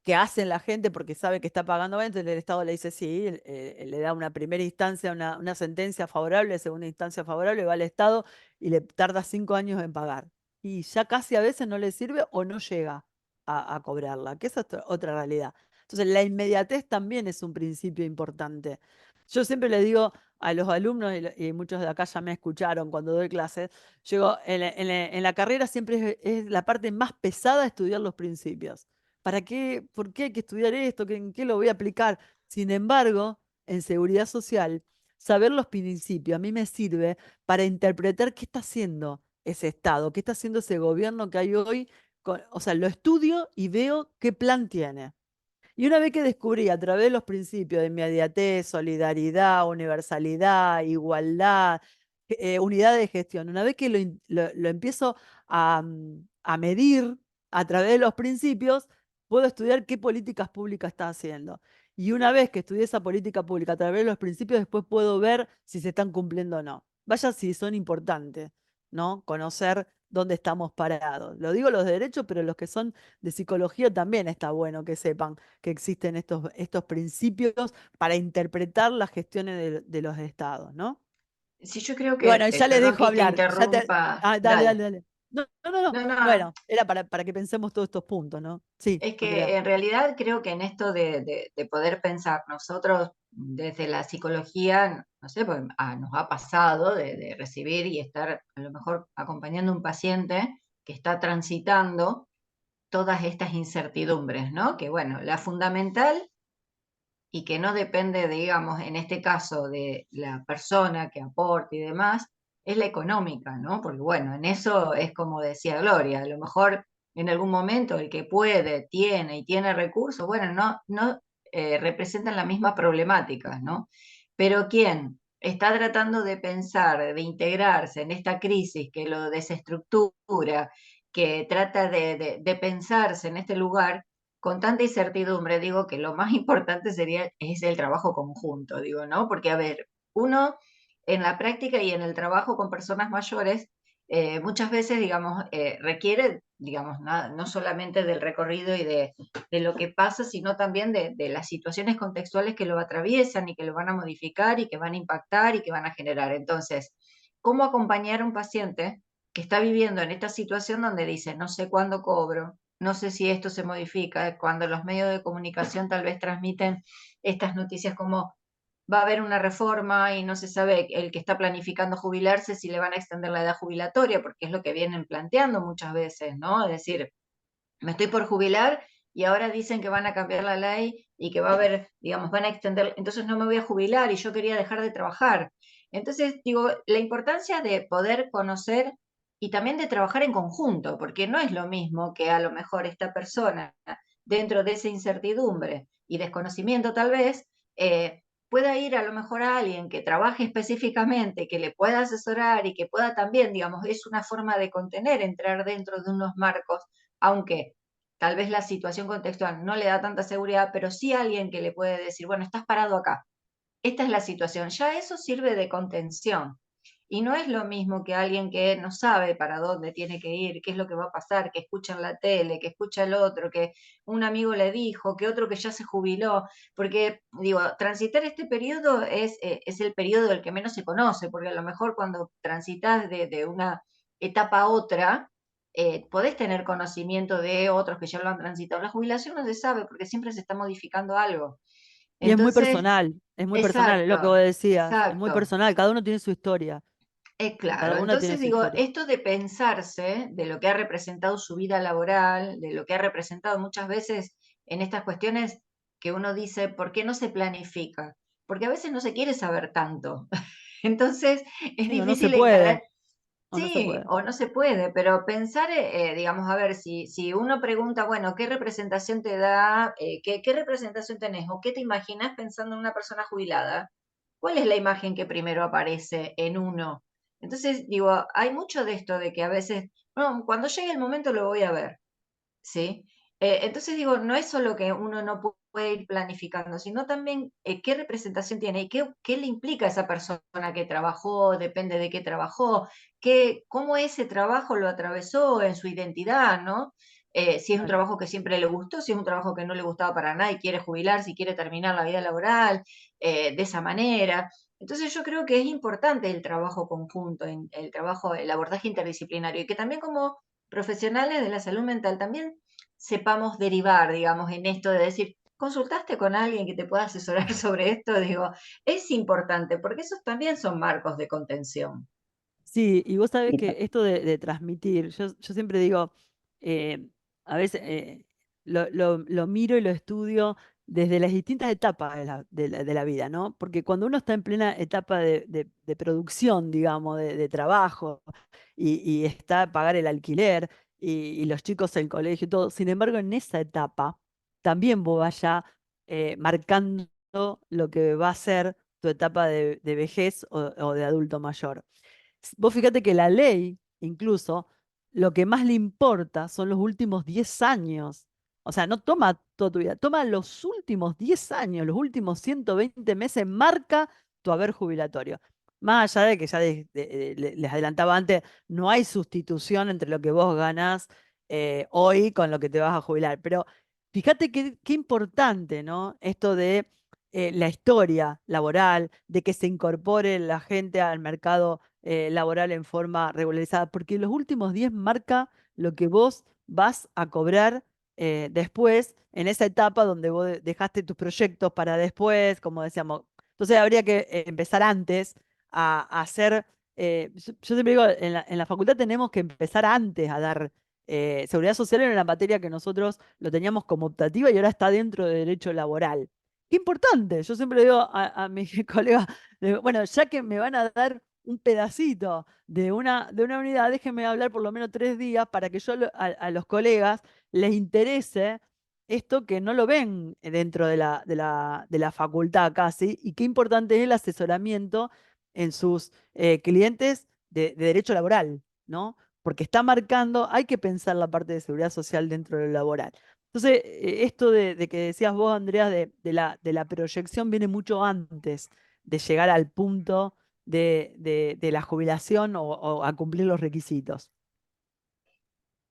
que hacen la gente porque sabe que está pagando bien, entonces el Estado le dice sí, le da una primera instancia, una sentencia favorable, segunda instancia favorable, va al Estado y le tarda 5 años en pagar. Y ya casi a veces no le sirve o no llega a cobrarla, que esa es otra realidad. Entonces, la inmediatez también es un principio importante. Yo siempre le digo a los alumnos, y muchos de acá ya me escucharon cuando doy clases, yo digo, en la carrera siempre es la parte más pesada estudiar los principios. ¿Para qué? ¿Por qué hay que estudiar esto? ¿En qué lo voy a aplicar? Sin embargo, en seguridad social, saber los principios a mí me sirve para interpretar qué está haciendo ese Estado, qué está haciendo ese gobierno que hay hoy. O sea, lo estudio y veo qué plan tiene. Y una vez que descubrí a través de los principios de inmediatez, solidaridad, universalidad, igualdad, unidad de gestión, una vez que lo empiezo a medir a través de los principios, puedo estudiar qué políticas públicas está haciendo. Y una vez que estudié esa política pública a través de los principios, después puedo ver si se están cumpliendo o no. Vaya si son importantes, ¿no? Conocer dónde estamos parados. Lo digo los de derecho, pero los que son de psicología también está bueno que sepan que existen estos principios para interpretar las gestiones de los estados, ¿no? Sí, yo creo Y bueno, que, ya les perdón dejo que te hablar. interrumpa, Dale, dale. dale, dale. No, no, no, no. No, no, Bueno, era para que pensemos todos estos puntos, ¿no? Sí, es Andrea. que en realidad creo que en esto de poder pensar nosotros desde la psicología, no sé, pues, nos ha pasado de recibir y estar a lo mejor acompañando a un paciente que está transitando todas estas incertidumbres, ¿no? Que bueno, la fundamental y que no depende, digamos, en este caso de la persona que aporte y demás, es la económica, ¿no? Porque bueno, en eso es como decía Gloria, a lo mejor en algún momento el que puede, tiene y tiene recursos, bueno, no representan la misma problemática, ¿no? Pero quien está tratando de pensar, de integrarse en esta crisis que lo desestructura, que trata de pensarse en este lugar, con tanta incertidumbre, digo que lo más importante es el trabajo conjunto, digo, ¿no? Porque, a ver, uno en la práctica y en el trabajo con personas mayores, muchas veces, digamos, requiere, digamos, no solamente del recorrido y de lo que pasa, sino también de las situaciones contextuales que lo atraviesan y que lo van a modificar y que van a impactar y que van a generar. Entonces, ¿cómo acompañar a un paciente que está viviendo en esta situación donde dice, no sé cuándo cobro, no sé si esto se modifica, cuando los medios de comunicación tal vez transmiten estas noticias como va a haber una reforma y no se sabe el que está planificando jubilarse si le van a extender la edad jubilatoria, porque es lo que vienen planteando muchas veces, ¿no? Es decir, me estoy por jubilar y ahora dicen que van a cambiar la ley y que va a haber, digamos, van a extender, entonces no me voy a jubilar y yo quería dejar de trabajar. Entonces, digo, la importancia de poder conocer y también de trabajar en conjunto, porque no es lo mismo que a lo mejor esta persona, dentro de esa incertidumbre y desconocimiento tal vez, pueda ir a lo mejor a alguien que trabaje específicamente, que le pueda asesorar y que pueda también, digamos, es una forma de contener, entrar dentro de unos marcos aunque tal vez la situación contextual no le da tanta seguridad, pero sí alguien que le puede decir, bueno, estás parado acá, esta es la situación, ya eso sirve de contención. Y no es lo mismo que alguien que no sabe para dónde tiene que ir, qué es lo que va a pasar, que escucha en la tele, que escucha el otro, que un amigo le dijo, que otro que ya se jubiló, porque digo, transitar este periodo es el periodo del que menos se conoce, porque a lo mejor cuando transitas de una etapa a otra, podés tener conocimiento de otros que ya lo han transitado. La jubilación no se sabe porque siempre se está modificando algo. Y Entonces, es muy personal, es lo que vos exacto, decías, es muy exacto. personal, cada uno tiene su historia, Claro, cada una tiene entonces su digo, historia. esto de pensarse, de lo que ha representado su vida laboral, de lo que ha representado muchas veces en estas cuestiones que uno dice, ¿por qué no se planifica? Porque a veces no se quiere saber tanto. Entonces es Sí, o no se difícil puede, encarar. o no se Sí, puede. o no se puede, pero pensar, digamos, a ver, si uno pregunta, bueno, ¿qué representación te da? ¿Qué representación tenés? ¿O qué te imaginas pensando en una persona jubilada? ¿Cuál es la imagen que primero aparece en uno? Entonces, digo, hay mucho de esto de que a veces, bueno, cuando llegue el momento lo voy a ver. ¿Sí? Entonces digo, no es solo que uno no puede ir planificando, sino también qué representación tiene y qué le implica a esa persona que trabajó, depende de qué trabajó, cómo ese trabajo lo atravesó en su identidad, ¿no? Si es un Claro. trabajo que siempre le gustó, si es un trabajo que no le gustaba para nada y quiere jubilar, si quiere terminar la vida laboral de esa manera. Entonces yo creo que es importante el trabajo conjunto, el trabajo, el abordaje interdisciplinario y que también como profesionales de la salud mental también sepamos derivar, digamos, en esto de decir, ¿consultaste con alguien que te pueda asesorar sobre esto? Digo, es importante porque esos también son marcos de contención. Sí, y vos sabés Y que esto de transmitir, yo siempre digo, a veces lo miro y lo estudio desde las distintas etapas de la vida, ¿no? Porque cuando uno está en plena etapa de producción, digamos, de trabajo, y está a pagar el alquiler, y los chicos el colegio y todo, sin embargo, en esa etapa también vos vayas marcando lo que va a ser tu etapa de vejez o de adulto mayor. Vos fíjate que la ley, incluso, lo que más le importa son los últimos 10 años. O sea, no toma toda tu vida, toma los últimos 10 años, los últimos 120 meses, marca tu haber jubilatorio. más allá de que ya les adelantaba antes, no hay sustitución entre lo que vos ganás hoy con lo que te vas a jubilar. Pero fíjate qué importante, ¿no? Esto de la historia laboral, de que se incorpore la gente al mercado laboral en forma regularizada, porque los últimos 10 marca lo que vos vas a cobrar después, en esa etapa donde vos dejaste tus proyectos para después, como decíamos. Entonces habría que empezar antes a hacer, yo siempre digo, en la facultad tenemos que empezar antes a dar seguridad social, en una materia que nosotros lo teníamos como optativa y ahora está dentro de derecho laboral. Qué importante, yo siempre le digo a mis colegas, digo, bueno, ya que me van a dar un pedacito de una unidad, déjenme hablar por lo menos 3 días para que yo a los colegas les interese esto que no lo ven dentro de la facultad casi, y qué importante es el asesoramiento en sus clientes de derecho laboral, ¿no? Porque está marcando, hay que pensar la parte de seguridad social dentro de lo laboral. Entonces, esto de que decías vos, Andrea, de la proyección viene mucho antes de llegar al punto de la jubilación o a cumplir los requisitos.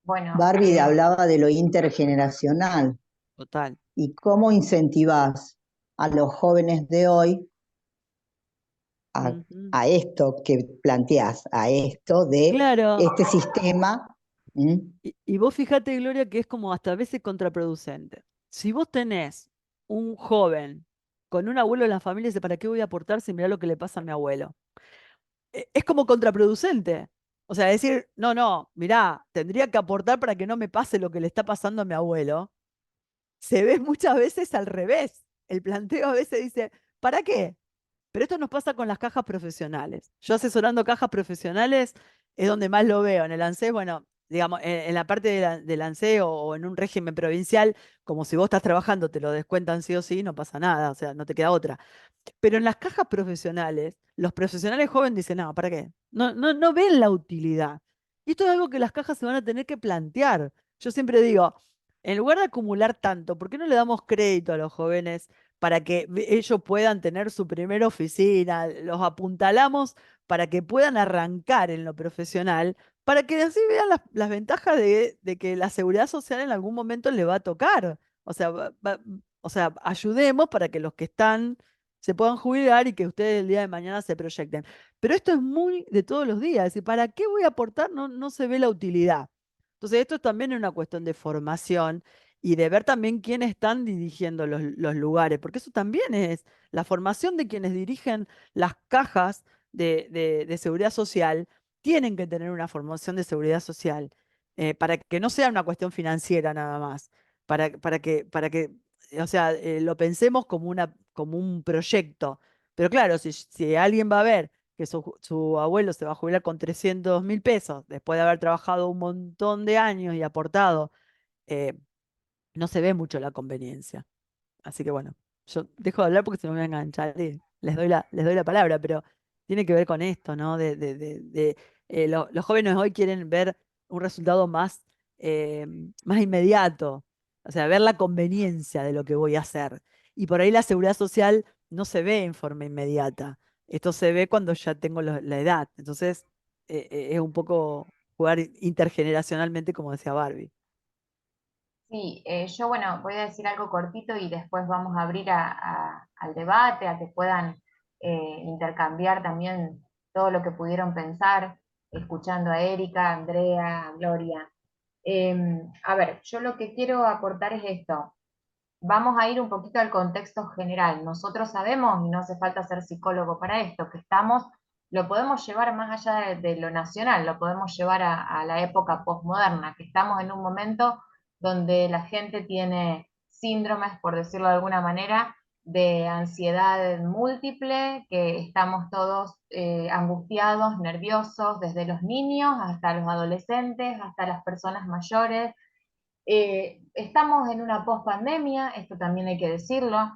Bueno, Barbie hablaba de lo intergeneracional Total. y cómo incentivás a los jóvenes de hoy a, Ujú. a esto que planteás, a esto de Claro. este sistema. ¿Mm? Y vos fijate, Gloria, que es como hasta a veces contraproducente. Si vos tenés un joven con un abuelo en la familia, dice, ¿para qué voy a aportar si mirá lo que le pasa a mi abuelo? Es como contraproducente. O sea, decir, no, no, mirá, tendría que aportar para que no me pase lo que le está pasando a mi abuelo. Se ve muchas veces al revés. El planteo a veces dice, ¿para qué? Pero esto nos pasa con las cajas profesionales. Yo asesorando cajas profesionales es donde más lo veo. En el ANSES, bueno, digamos, en la parte del ANSES o en un régimen provincial, como si vos estás trabajando, te lo descuentan sí o sí, no pasa nada, o sea, no te queda otra. Pero en las cajas profesionales, los profesionales jóvenes dicen, no, ¿para qué? No, no, no ven la utilidad. Y esto es algo que las cajas se van a tener que plantear. Yo siempre digo, en lugar de acumular tanto, ¿por qué no le damos crédito a los jóvenes para que ellos puedan tener su primera oficina? Los apuntalamos para que puedan arrancar en lo profesional, para que así vean las ventajas de que la seguridad social en algún momento le va a tocar. O sea, o sea, ayudemos para que los que están se puedan jubilar y que ustedes el día de mañana se proyecten. Pero esto es muy de todos los días, es decir, ¿para qué voy a aportar? No, no se ve la utilidad. Entonces, esto también es una cuestión de formación y de ver también quiénes están dirigiendo los lugares, porque eso también es la formación de quienes dirigen las cajas de seguridad social, tienen que tener una formación de seguridad social para que no sea una cuestión financiera nada más, para que o sea, lo pensemos como un proyecto. Pero claro, si alguien va a ver que su abuelo se va a jubilar con 300.000 pesos después de haber trabajado un montón de años y aportado, eh, no se ve mucho la conveniencia. Así que bueno, yo dejo de hablar porque se me voy a enganchar y les doy la palabra, pero tiene que ver con esto, ¿no? Los jóvenes hoy quieren ver un resultado más inmediato, o sea, ver la conveniencia de lo que voy a hacer. Y por ahí la seguridad social no se ve en forma inmediata. Esto se ve cuando ya tengo la edad. Entonces, es un poco jugar intergeneracionalmente, como decía Barbie. sí, yo bueno, voy a decir algo cortito y después vamos a abrir al debate, a que puedan intercambiar también todo lo que pudieron pensar, escuchando a Erika, a Andrea, a Gloria. A ver, yo lo que quiero aportar es esto. Vamos a ir un poquito al contexto general. Nosotros sabemos, y no hace falta ser psicólogo para esto, que lo podemos llevar más allá de lo nacional, lo podemos llevar a la época postmoderna, que estamos en un momento donde la gente tiene síndromes, por decirlo de alguna manera, de ansiedad múltiple, que estamos todos angustiados, nerviosos, desde los niños hasta los adolescentes, hasta las personas mayores. Estamos en una pospandemia, esto también hay que decirlo,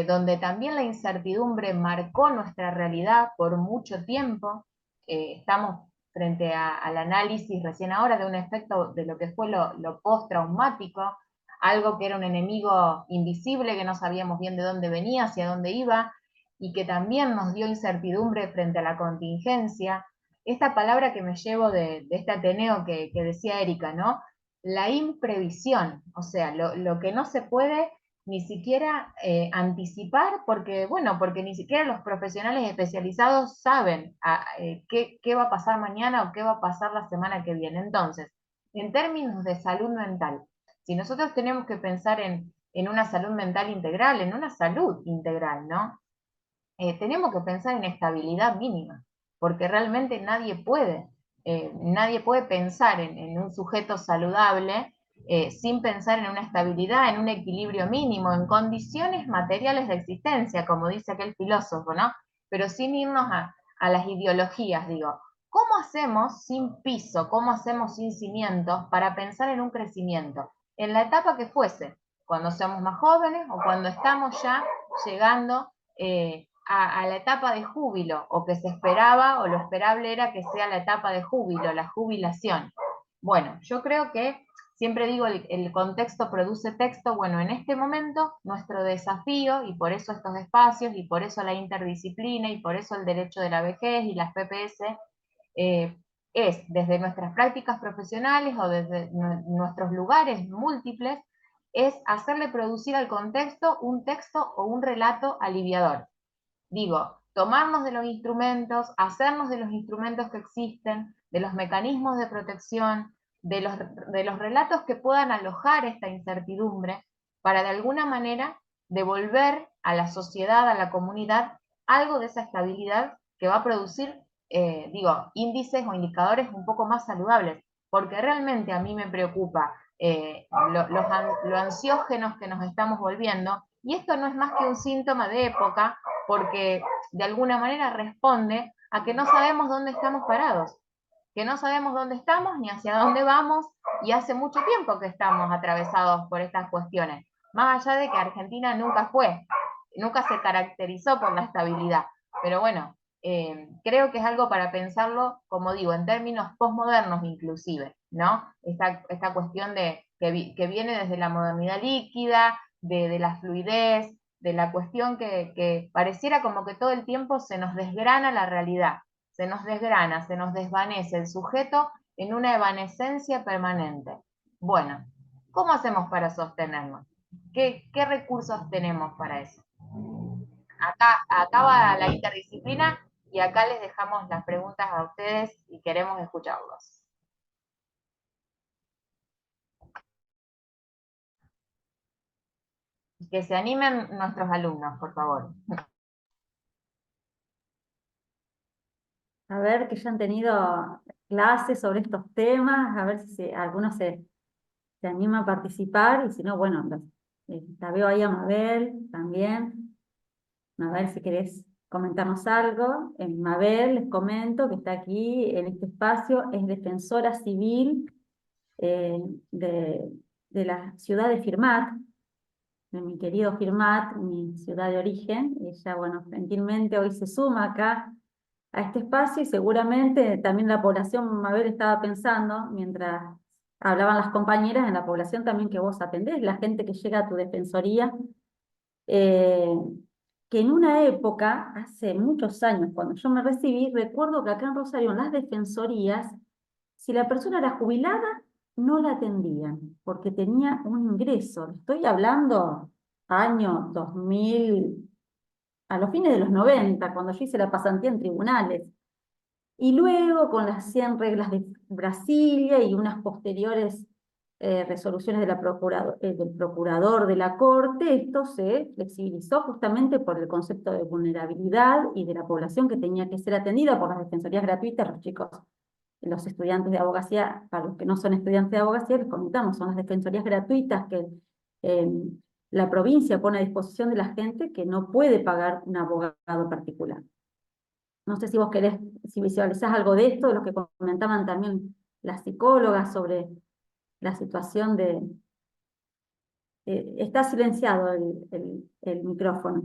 donde también la incertidumbre marcó nuestra realidad por mucho tiempo. Estamos frente al análisis recién ahora de un efecto de lo que fue lo postraumático, algo que era un enemigo invisible, que no sabíamos bien de dónde venía, hacia dónde iba, y que también nos dio incertidumbre frente a la contingencia. Esta palabra que me llevo de este Ateneo que decía Erika, ¿no? La imprevisión, o sea, lo que no se puede ni siquiera anticipar, porque ni siquiera los profesionales especializados saben qué va a pasar mañana o qué va a pasar la semana que viene. Entonces, en términos de salud mental, si nosotros tenemos que pensar en una salud mental integral, en una salud integral, ¿no? Tenemos que pensar en estabilidad mínima, porque realmente nadie puede pensar en un sujeto saludable sin pensar en una estabilidad, en un equilibrio mínimo, en condiciones materiales de existencia, como dice aquel filósofo, ¿no? Pero sin irnos a las ideologías, digo, ¿cómo hacemos sin piso, cómo hacemos sin cimientos para pensar en un crecimiento? En la etapa que fuese, cuando seamos más jóvenes o cuando estamos ya llegando a la etapa de júbilo, o que se esperaba, o lo esperable era que sea la etapa de júbilo, la jubilación. Bueno, yo creo que, siempre digo, el contexto produce texto. Bueno, en este momento nuestro desafío, y por eso estos espacios, y por eso la interdisciplina, y por eso el derecho de la vejez y las PPS, es desde nuestras prácticas profesionales o desde nuestros lugares múltiples, es hacerle producir al contexto un texto o un relato aliviador. Digo, tomarnos de los instrumentos, hacernos de los instrumentos que existen, de los mecanismos de protección, de los relatos que puedan alojar esta incertidumbre, para de alguna manera devolver a la sociedad, a la comunidad, algo de esa estabilidad que va a producir, índices o indicadores un poco más saludables, porque realmente a mí me preocupa lo ansiógenos que nos estamos volviendo, y esto no es más que un síntoma de época, porque de alguna manera responde a que no sabemos dónde estamos parados, que no sabemos dónde estamos ni hacia dónde vamos, y hace mucho tiempo que estamos atravesados por estas cuestiones, más allá de que Argentina nunca se caracterizó por la estabilidad, pero bueno, creo que es algo para pensarlo, como digo, en términos posmodernos inclusive, ¿no? Esta cuestión que viene desde la modernidad líquida, de la fluidez, de la cuestión que pareciera como que todo el tiempo se nos desgrana la realidad, se nos desgrana, se nos desvanece el sujeto en una evanescencia permanente. Bueno, ¿cómo hacemos para sostenernos? ¿Qué recursos tenemos para eso? Acá va la interdisciplina y acá les dejamos las preguntas a ustedes y queremos escucharlos. Que se animen nuestros alumnos, por favor. A ver, que ya han tenido clases sobre estos temas, a ver si alguno se anima a participar, y si no, bueno, la veo ahí a Mabel también. Mabel, si querés comentarnos algo. Mabel, les comento que está aquí en este espacio, es defensora civil de la ciudad de Firmat, de mi querido Firmat, mi ciudad de origen. Ella, bueno, gentilmente hoy se suma acá a este espacio, y seguramente también la población, Mabel, estaba pensando, mientras hablaban las compañeras, en la población también que vos atendés, la gente que llega a tu defensoría, que en una época, hace muchos años, cuando yo me recibí, recuerdo que acá en Rosario, en las defensorías, si la persona era jubilada, no la atendían, porque tenía un ingreso. Estoy hablando año 2000, a los fines de los 90, cuando yo hice la pasantía en tribunales. Y luego, con las 100 reglas de Brasilia y unas posteriores resoluciones del procurador de la Corte, esto se flexibilizó justamente por el concepto de vulnerabilidad y de la población que tenía que ser atendida por las defensorías gratuitas. Los chicos, los estudiantes de abogacía, para los que no son estudiantes de abogacía, les comentamos, son las defensorías gratuitas que la provincia pone a disposición de la gente que no puede pagar un abogado particular. No sé si vos querés, si visualizás algo de esto, de lo que comentaban también las psicólogas sobre la situación de... está silenciado el micrófono.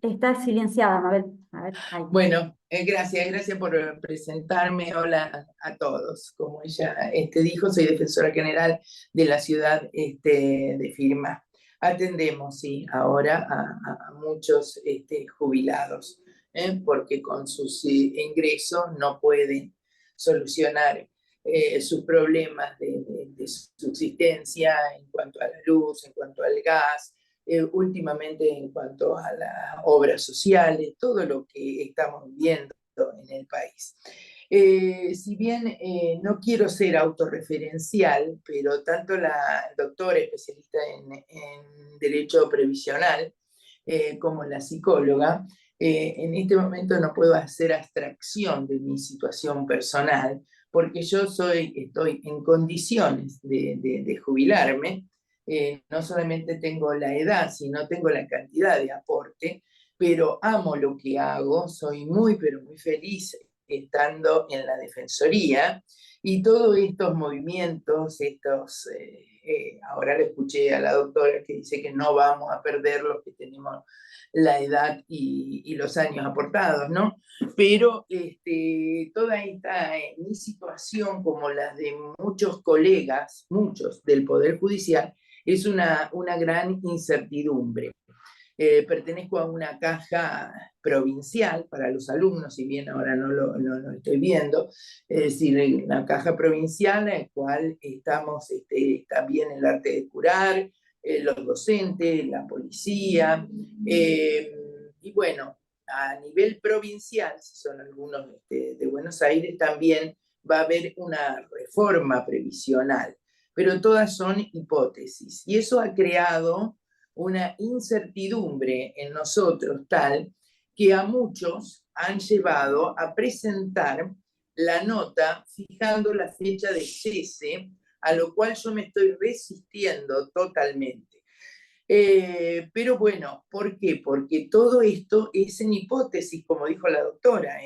Está silenciada, Mabel. A ver, ahí. Bueno, gracias por presentarme. Hola a todos. Como ella dijo, soy defensora general de la ciudad de Firmat. Atendemos, sí, ahora a muchos jubilados, porque con sus ingresos no pueden solucionar sus problemas de subsistencia en cuanto a la luz, en cuanto al gas, últimamente en cuanto a las obras sociales, todo lo que estamos viendo en el país. Si bien no quiero ser autorreferencial, pero tanto la doctora especialista en Derecho Previsional como la psicóloga, en este momento no puedo hacer abstracción de mi situación personal, porque yo estoy en condiciones de jubilarme. No solamente tengo la edad, sino tengo la cantidad de aporte, pero amo lo que hago, soy muy, pero muy feliz estando en la Defensoría, y todos estos movimientos, ahora le escuché a la doctora que dice que no vamos a perder los que tenemos la edad y los años aportados, ¿no? Pero toda mi situación, como la de muchos colegas, muchos del Poder Judicial, es una gran incertidumbre. Pertenezco a una caja provincial para los alumnos, si bien ahora no lo estoy viendo, es decir, una caja provincial en la cual estamos también el arte de curar, los docentes, la policía, y bueno, a nivel provincial, si son algunos de Buenos Aires, también va a haber una reforma previsional, pero todas son hipótesis, y eso ha creado una incertidumbre en nosotros tal que a muchos han llevado a presentar la nota fijando la fecha de cese, a lo cual yo me estoy resistiendo totalmente. Pero bueno, ¿por qué? Porque todo esto es en hipótesis, como dijo la doctora,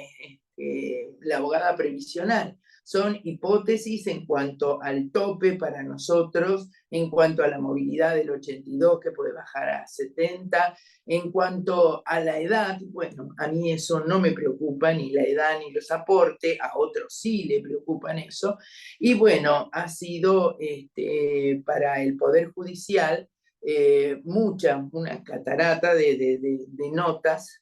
la abogada previsional. Son hipótesis en cuanto al tope para nosotros, en cuanto a la movilidad del 82 que puede bajar a 70, en cuanto a la edad, bueno, a mí eso no me preocupa, ni la edad ni los aportes, a otros sí le preocupan eso. Y bueno, ha sido para el Poder Judicial una catarata de notas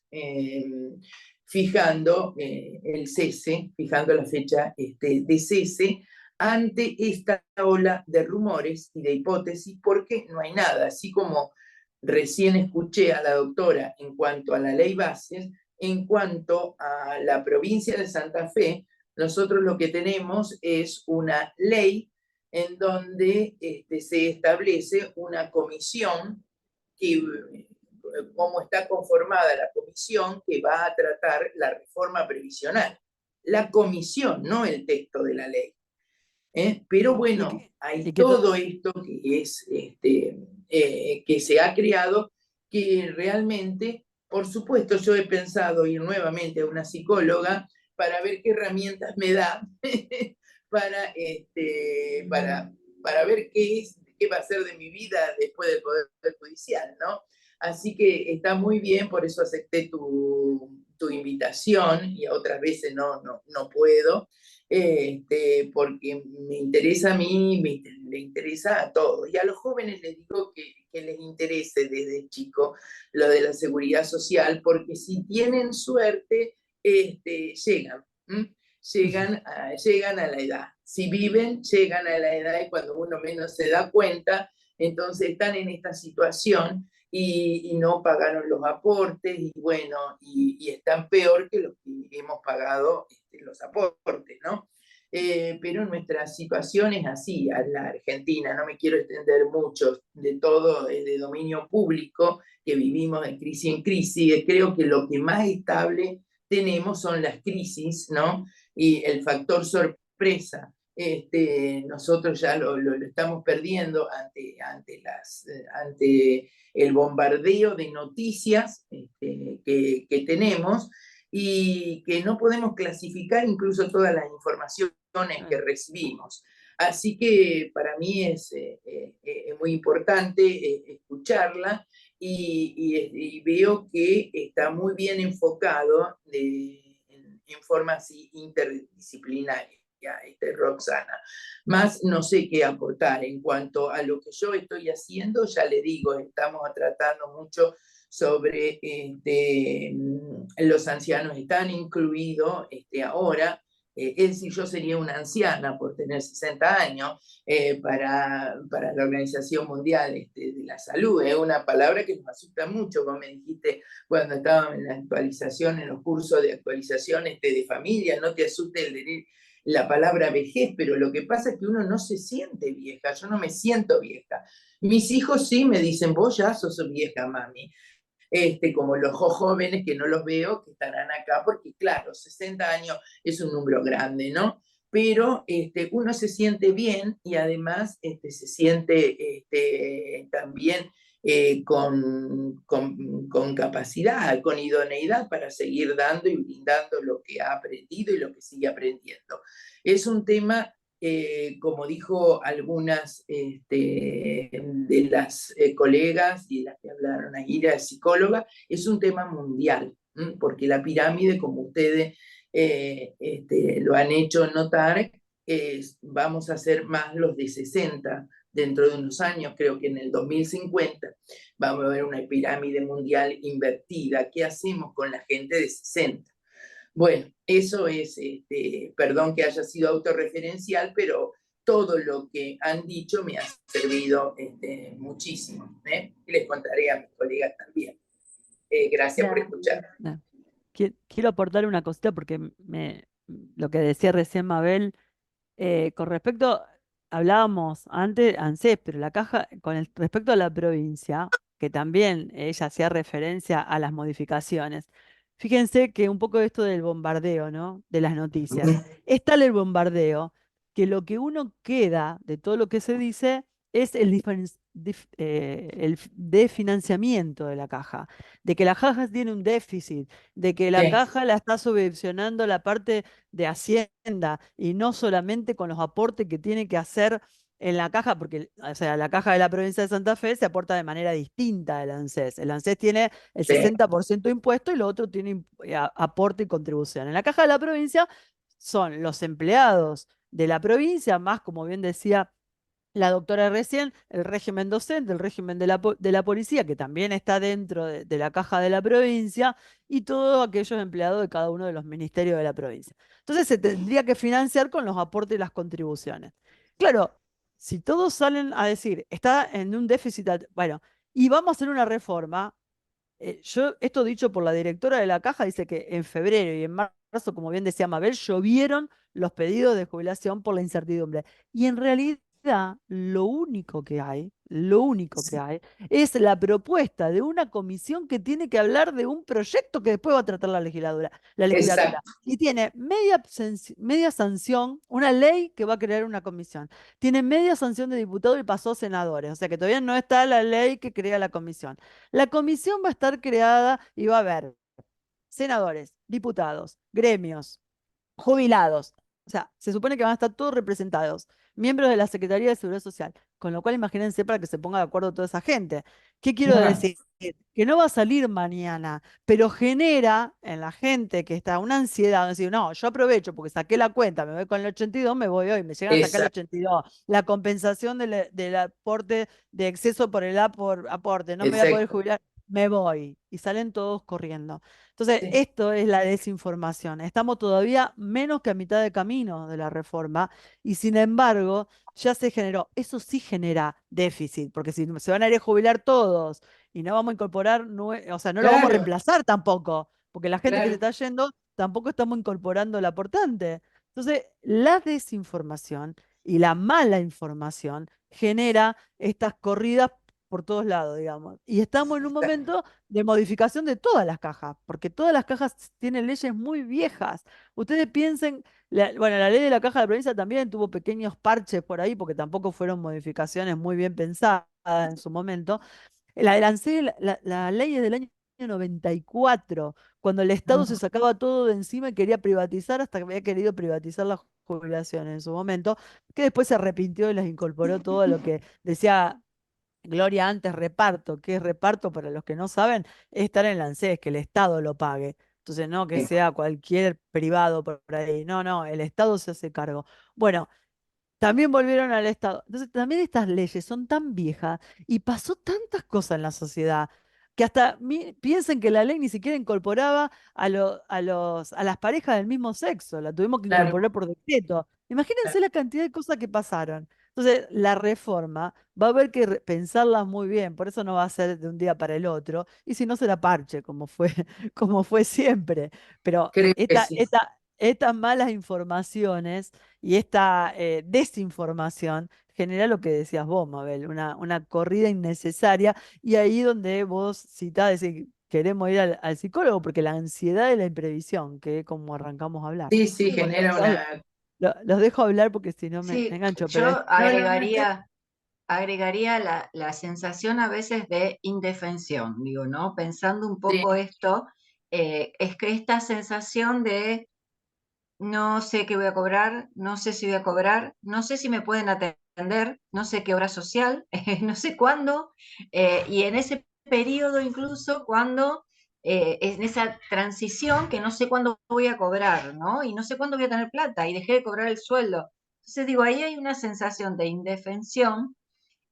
fijando el cese, fijando la fecha de cese ante esta ola de rumores y de hipótesis, porque no hay nada, así como recién escuché a la doctora en cuanto a la ley bases, en cuanto a la provincia de Santa Fe, nosotros lo que tenemos es una ley en donde se establece una comisión que, cómo está conformada la comisión que va a tratar la reforma previsional. La comisión, no el texto de la ley. Pero bueno, hay todo esto que es que se ha creado, que realmente, por supuesto, yo he pensado ir nuevamente a una psicóloga para ver qué herramientas me da para, para ver qué va a ser de mi vida después del Poder Judicial, ¿no? Así que está muy bien, por eso acepté tu invitación, y otras veces no puedo, porque me interesa a mí, le interesa a todos. Y a los jóvenes les digo que les interese desde chico lo de la seguridad social, porque si tienen suerte, llegan. Llegan a la edad. Si viven, llegan a la edad, y cuando uno menos se da cuenta, entonces están en esta situación y no pagaron los aportes, y bueno, y están peor que los que hemos pagado los aportes, ¿no? Pero nuestra situación es así, a la Argentina, no me quiero extender mucho, de todo es de dominio público, que vivimos de crisis en crisis. Creo que lo que más estable tenemos son las crisis, ¿no? Y el factor sorpresa, nosotros ya lo estamos perdiendo ante el bombardeo de noticias que tenemos, y que no podemos clasificar incluso todas las informaciones que recibimos. Así que para mí es muy importante escucharla, y veo que está muy bien enfocado en forma así interdisciplinaria. Roxana. Más no sé qué aportar en cuanto a lo que yo estoy haciendo, ya le digo, estamos tratando mucho sobre los ancianos, están incluidos ahora. Es decir, yo sería una anciana por tener 60 años para la Organización Mundial de la Salud. Es una palabra que nos asusta mucho, como me dijiste cuando estábamos en la actualización, en los cursos de actualización de familia, no te asuste la palabra vejez, pero lo que pasa es que uno no se siente vieja, yo no me siento vieja. Mis hijos sí me dicen, vos ya sos vieja, mami. Como los jóvenes que no los veo, que estarán acá, porque claro, 60 años es un número grande, ¿no? Pero uno se siente bien y además se siente también con capacidad, con idoneidad para seguir dando y brindando lo que ha aprendido y lo que sigue aprendiendo. Es un tema como dijo algunas de las colegas y las que hablaron ahí, la psicóloga, es un tema mundial, porque la pirámide, como ustedes lo han hecho notar, vamos a ser más los de 60 dentro de unos años, creo que en el 2050 vamos a ver una pirámide mundial invertida. ¿Qué hacemos con la gente de 60? Bueno, eso es, perdón que haya sido autorreferencial, pero todo lo que han dicho me ha servido muchísimo. Y les contaré a mis colegas también. Gracias por escuchar. Quiero aportar una cosita porque lo que decía recién Mabel, con respecto, hablábamos antes, ANSES, pero la caja, respecto a la provincia, que también ella hacía referencia a las modificaciones. Fíjense que un poco esto del bombardeo, ¿no? De las noticias. Es tal el bombardeo que lo que uno queda de todo lo que se dice es el de financiamiento de la caja, de que la caja tiene un déficit, de que la Sí, caja la está subvencionando la parte de Hacienda y no solamente con los aportes que tiene que hacer en la caja, porque o sea, la caja de la provincia de Santa Fe se aporta de manera distinta del ANSES. El ANSES tiene el sí, 60% de impuesto y lo otro tiene aporte y contribución. En la caja de la provincia son los empleados de la provincia, más como bien decía la doctora recién, el régimen docente, el régimen de la policía, que también está dentro de la caja de la provincia, y todos aquellos empleados de cada uno de los ministerios de la provincia. Entonces se tendría que financiar con los aportes y las contribuciones. Claro, si todos salen a decir, está en un déficit, bueno, y vamos a hacer una reforma, esto dicho por la directora de la caja, dice que en febrero y en marzo, como bien decía Mabel, llovieron los pedidos de jubilación por la incertidumbre. Y en realidad, lo único que hay, es la propuesta de una comisión que tiene que hablar de un proyecto que después va a tratar la legislatura. exacto, Y tiene media sanción, una ley que va a crear una comisión. Tiene media sanción de diputados y pasó senadores. O sea que todavía no está la ley que crea la comisión. La comisión va a estar creada y va a haber senadores, diputados, gremios, jubilados. O sea, se supone que van a estar todos representados, miembros de la Secretaría de Seguridad Social, con lo cual imagínense para que se ponga de acuerdo toda esa gente. ¿Qué quiero claro, decir? Que no va a salir mañana, pero genera en la gente que está una ansiedad, de decir, no, yo aprovecho porque saqué la cuenta, me voy con el 82, me voy hoy, me llegan a sacar el exacto, 82, la compensación del aporte de exceso por el aporte, no me voy a poder exacto. jubilar, me voy. Y salen todos corriendo. Entonces, Sí, esto es la desinformación. Estamos todavía menos que a mitad de camino de la reforma y sin embargo ya se generó. Eso sí genera déficit, porque si se van a ir a jubilar todos y no vamos a incorporar, o sea, no lo vamos a claro, reemplazar tampoco, porque la gente que se claro, está yendo tampoco estamos incorporando el aportante. Entonces, la desinformación y la mala información genera estas corridas por todos lados, digamos. Y estamos en un momento de modificación de todas las cajas, porque todas las cajas tienen leyes muy viejas. Ustedes piensen, bueno, la ley de la caja de la provincia también tuvo pequeños parches por ahí, porque tampoco fueron modificaciones muy bien pensadas en su momento. La de ANSES, la ley es del año 94, cuando el Estado se sacaba todo de encima y quería privatizar, hasta que había querido privatizar las jubilaciones en su momento, que después se arrepintió y las incorporó todo lo que decía Gloria antes reparto. ¿Qué es reparto? Para los que no saben, es estar en el ANSES, que el Estado lo pague. Entonces, no que Sí. sea cualquier privado por ahí, no, el Estado se hace cargo. Bueno, también volvieron al Estado. Entonces, también estas leyes son tan viejas y pasó tantas cosas en la sociedad que hasta piensen que la ley ni siquiera incorporaba a las parejas del mismo sexo, la tuvimos que Claro, incorporar por decreto. Imagínense la cantidad de cosas que pasaron. Entonces, la reforma va a haber que pensarla muy bien, por eso no va a ser de un día para el otro, y si no será parche, como fue, como fue siempre. Pero creo que sí. estas malas informaciones y esta desinformación genera lo que decías vos, Mabel, una corrida innecesaria y ahí donde vos citás, decir, queremos ir al psicólogo porque la ansiedad de la imprevisión, que es como arrancamos a hablar. Sí, sí, Sí, genera Los, una... los dejo hablar porque si no me sí, engancho, pero yo No, no, no, agregaría la sensación a veces de indefensión, digo, ¿no? Pensando un sí, poco esto, es que esta sensación de no sé qué voy a cobrar, no sé si voy a cobrar, no sé si me pueden atender, no sé qué hora social, no sé cuándo, y en ese periodo incluso cuando, en esa transición que no sé cuándo voy a cobrar, ¿no? Y no sé cuándo voy a tener plata y dejé de cobrar el sueldo. Entonces digo, ahí hay una sensación de indefensión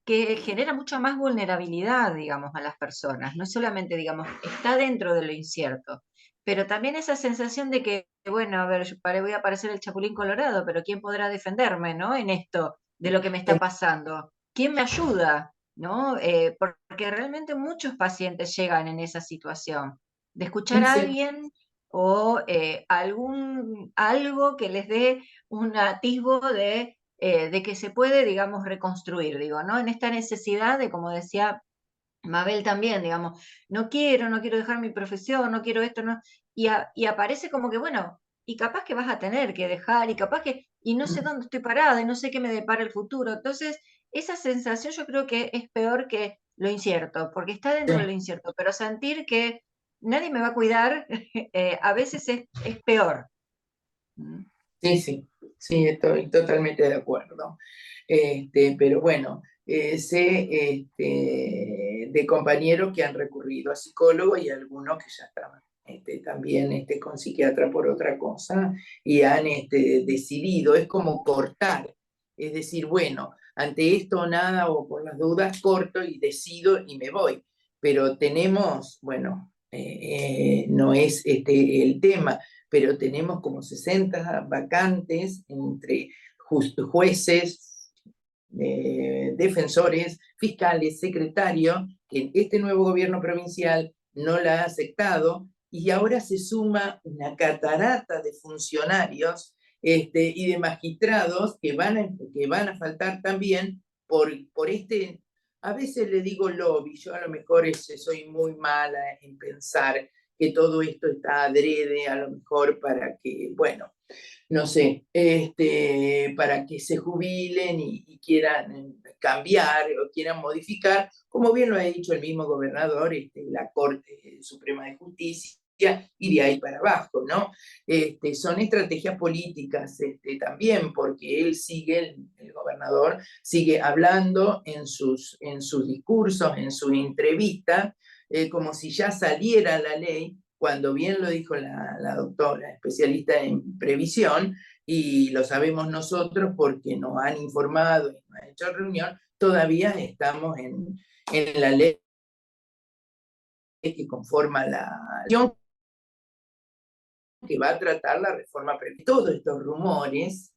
que genera mucha más vulnerabilidad, digamos, a las personas. No solamente, digamos, está dentro de lo incierto, pero también esa sensación de que, bueno, a ver, voy a parecer el Chapulín Colorado, pero ¿quién podrá defenderme, ¿no? En esto de lo que me está pasando. ¿Quién me ayuda? ¿No? Porque realmente muchos pacientes llegan en esa situación de escuchar sí, a sí, alguien o algo que les dé un atisbo de que se puede, digamos, reconstruir, digo, ¿no? En esta necesidad de, como decía Mabel también, digamos, no quiero dejar mi profesión, no quiero esto, no, y aparece como que, bueno, y capaz que vas a tener que dejar, y capaz que, y no sé dónde estoy parada, y no sé qué me depara el futuro. Entonces, esa sensación yo creo que es peor que lo incierto, porque está dentro de lo incierto, pero sentir que nadie me va a cuidar, a veces es peor. ¿Mm? sí, sí, sí, estoy totalmente de acuerdo. Pero bueno, sé de compañeros que han recurrido a psicólogo y algunos que ya estaban también con psiquiatra por otra cosa y han decidido, es como cortar, es decir, bueno, ante esto o nada o por las dudas corto y decido y me voy, pero tenemos, bueno, no es el tema, pero tenemos como 60 vacantes entre jueces, defensores, fiscales, secretarios, que este nuevo gobierno provincial no la ha aceptado y ahora se suma una catarata de funcionarios y de magistrados que van a faltar también por a veces le digo lobby, yo a lo mejor soy muy mala en pensar que todo esto está adrede, a lo mejor para que, bueno, no sé, para que se jubilen y quieran cambiar o quieran modificar, como bien lo ha dicho el mismo gobernador, la Corte Suprema de Justicia, y de ahí para abajo, ¿no? Son estrategias políticas también, porque él sigue, el gobernador, sigue hablando en sus discursos, en sus entrevistas, como si ya saliera la ley, cuando bien lo dijo la doctora especialista en previsión, y lo sabemos nosotros porque nos han informado y nos han hecho reunión, todavía estamos en la ley que conforma la que va a tratar la reforma previsional. Todos estos rumores,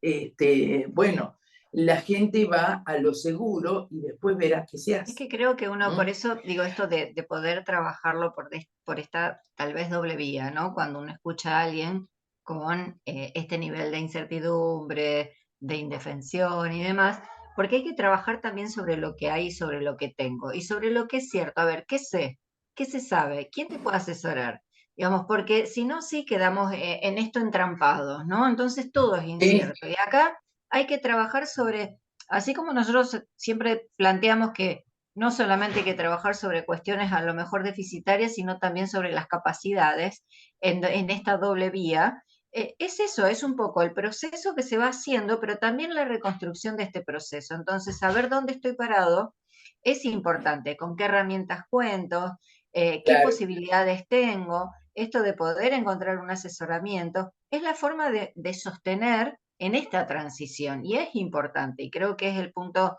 bueno, la gente va a lo seguro y después verá qué se Es hace. que creo que uno, por ¿Mm? eso digo esto de poder trabajarlo por esta tal vez doble vía, ¿no? Cuando uno escucha a alguien con este nivel de incertidumbre, de indefensión y demás, porque hay que trabajar también sobre lo que hay, sobre lo que tengo y sobre lo que es cierto. A ver, ¿qué sé? ¿Qué se sabe? ¿Quién te puede asesorar? Digamos, porque si no, sí quedamos en esto entrampados, ¿no? Entonces todo es Sí, incierto. Y acá hay que trabajar sobre, así como nosotros siempre planteamos que no solamente hay que trabajar sobre cuestiones a lo mejor deficitarias, sino también sobre las capacidades en esta doble vía. Es eso, es un poco el proceso que se va haciendo, pero también la reconstrucción de este proceso. Entonces, saber dónde estoy parado es importante, con qué herramientas cuento, qué claro. posibilidades tengo, esto de poder encontrar un asesoramiento es la forma de sostener en esta transición y es importante y creo que es el punto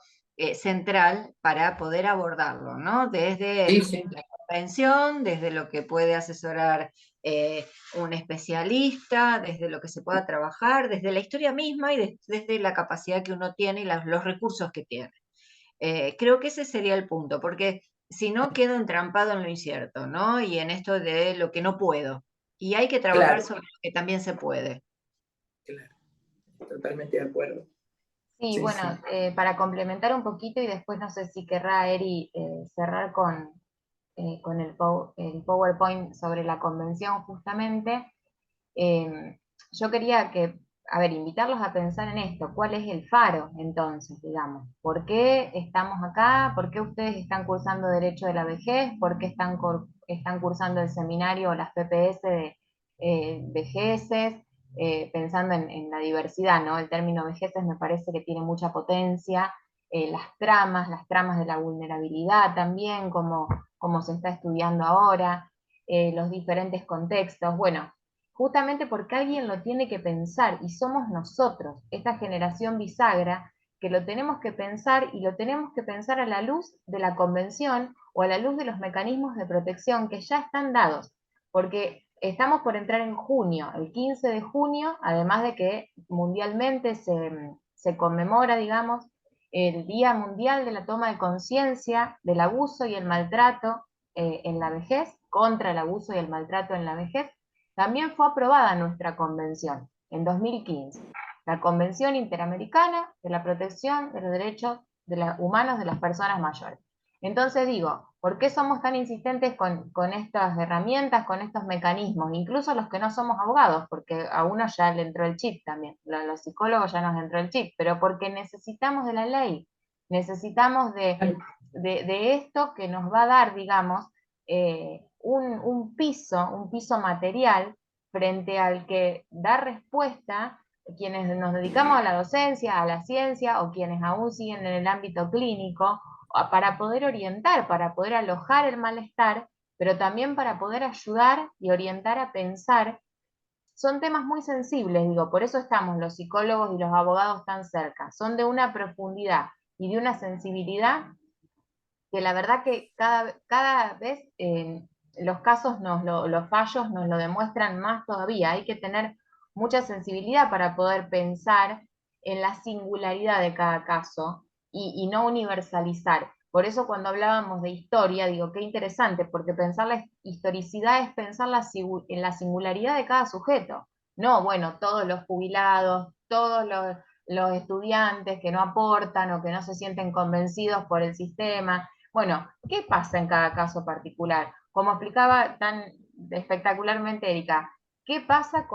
central para poder abordarlo, ¿no? Desde Sí, sí. la convención, desde lo que puede asesorar un especialista, desde lo que se pueda trabajar, desde la historia misma y desde la capacidad que uno tiene y los recursos que tiene. Creo que ese sería el punto, porque si no quedo entrampado en lo incierto, ¿no? Y en esto de lo que no puedo. Y hay que trabajar Claro, sobre lo que también se puede. claro, totalmente de acuerdo. Sí, Sí, bueno, sí. para complementar un poquito y después no sé si querrá Eri cerrar con el PowerPoint sobre la convención justamente. Yo quería a ver, invitarlos a pensar en esto. ¿Cuál es el faro entonces, digamos? ¿Por qué estamos acá? ¿Por qué ustedes están cursando Derecho de la Vejez? ¿Por qué están cursando el seminario o las PPS de vejeces? Pensando en la diversidad, ¿no? El término vejeces me parece que tiene mucha potencia. Las tramas de la vulnerabilidad también, como se está estudiando ahora, los diferentes contextos. Bueno, justamente porque alguien lo tiene que pensar y somos nosotros, esta generación bisagra, que lo tenemos que pensar y lo tenemos que pensar a la luz de la convención o a la luz de los mecanismos de protección que ya están dados, porque estamos por entrar en junio, el 15 de junio, además de que mundialmente se conmemora, digamos, el Día Mundial de la Toma de Conciencia del Abuso y el Maltrato en la vejez, contra el abuso y el maltrato en la vejez. También fue aprobada nuestra convención en 2015, la Convención Interamericana de la Protección de los Derechos Humanos de las Personas Mayores. Entonces digo, ¿por qué somos tan insistentes con estas herramientas, con estos mecanismos? Incluso los que no somos abogados, porque a uno ya le entró el chip también, a los psicólogos ya nos entró el chip, pero porque necesitamos de la ley, necesitamos de esto que nos va a dar, digamos, un piso material frente al que da respuesta quienes nos dedicamos a la docencia, a la ciencia o quienes aún siguen en el ámbito clínico, para poder orientar, para poder alojar el malestar, pero también para poder ayudar y orientar a pensar. Son temas muy sensibles, digo, por eso estamos los psicólogos y los abogados tan cerca. Son de una profundidad y de una sensibilidad que la verdad que cada vez los casos, los fallos nos lo demuestran más todavía. Hay que tener mucha sensibilidad para poder pensar en la singularidad de cada caso y no universalizar. Por eso cuando hablábamos de historia, digo, qué interesante, porque pensar la historicidad es pensar en la singularidad de cada sujeto. No, bueno, todos los jubilados, todos los estudiantes que no aportan o que no se sienten convencidos por el sistema. Bueno, ¿qué pasa en cada caso particular? Como explicaba tan espectacularmente Erika, ¿qué pasa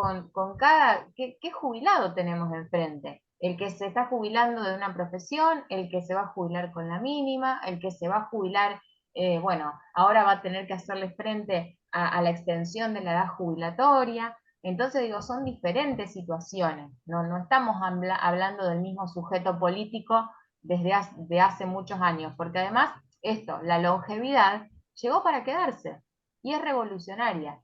qué jubilado tenemos enfrente? El que se está jubilando de una profesión, el que se va a jubilar con la mínima, el que se va a jubilar, bueno, ahora va a tener que hacerle frente a la extensión de la edad jubilatoria. Entonces digo, son diferentes situaciones, no estamos hablando del mismo sujeto político de hace muchos años, porque además la longevidad, llegó para quedarse y es revolucionaria.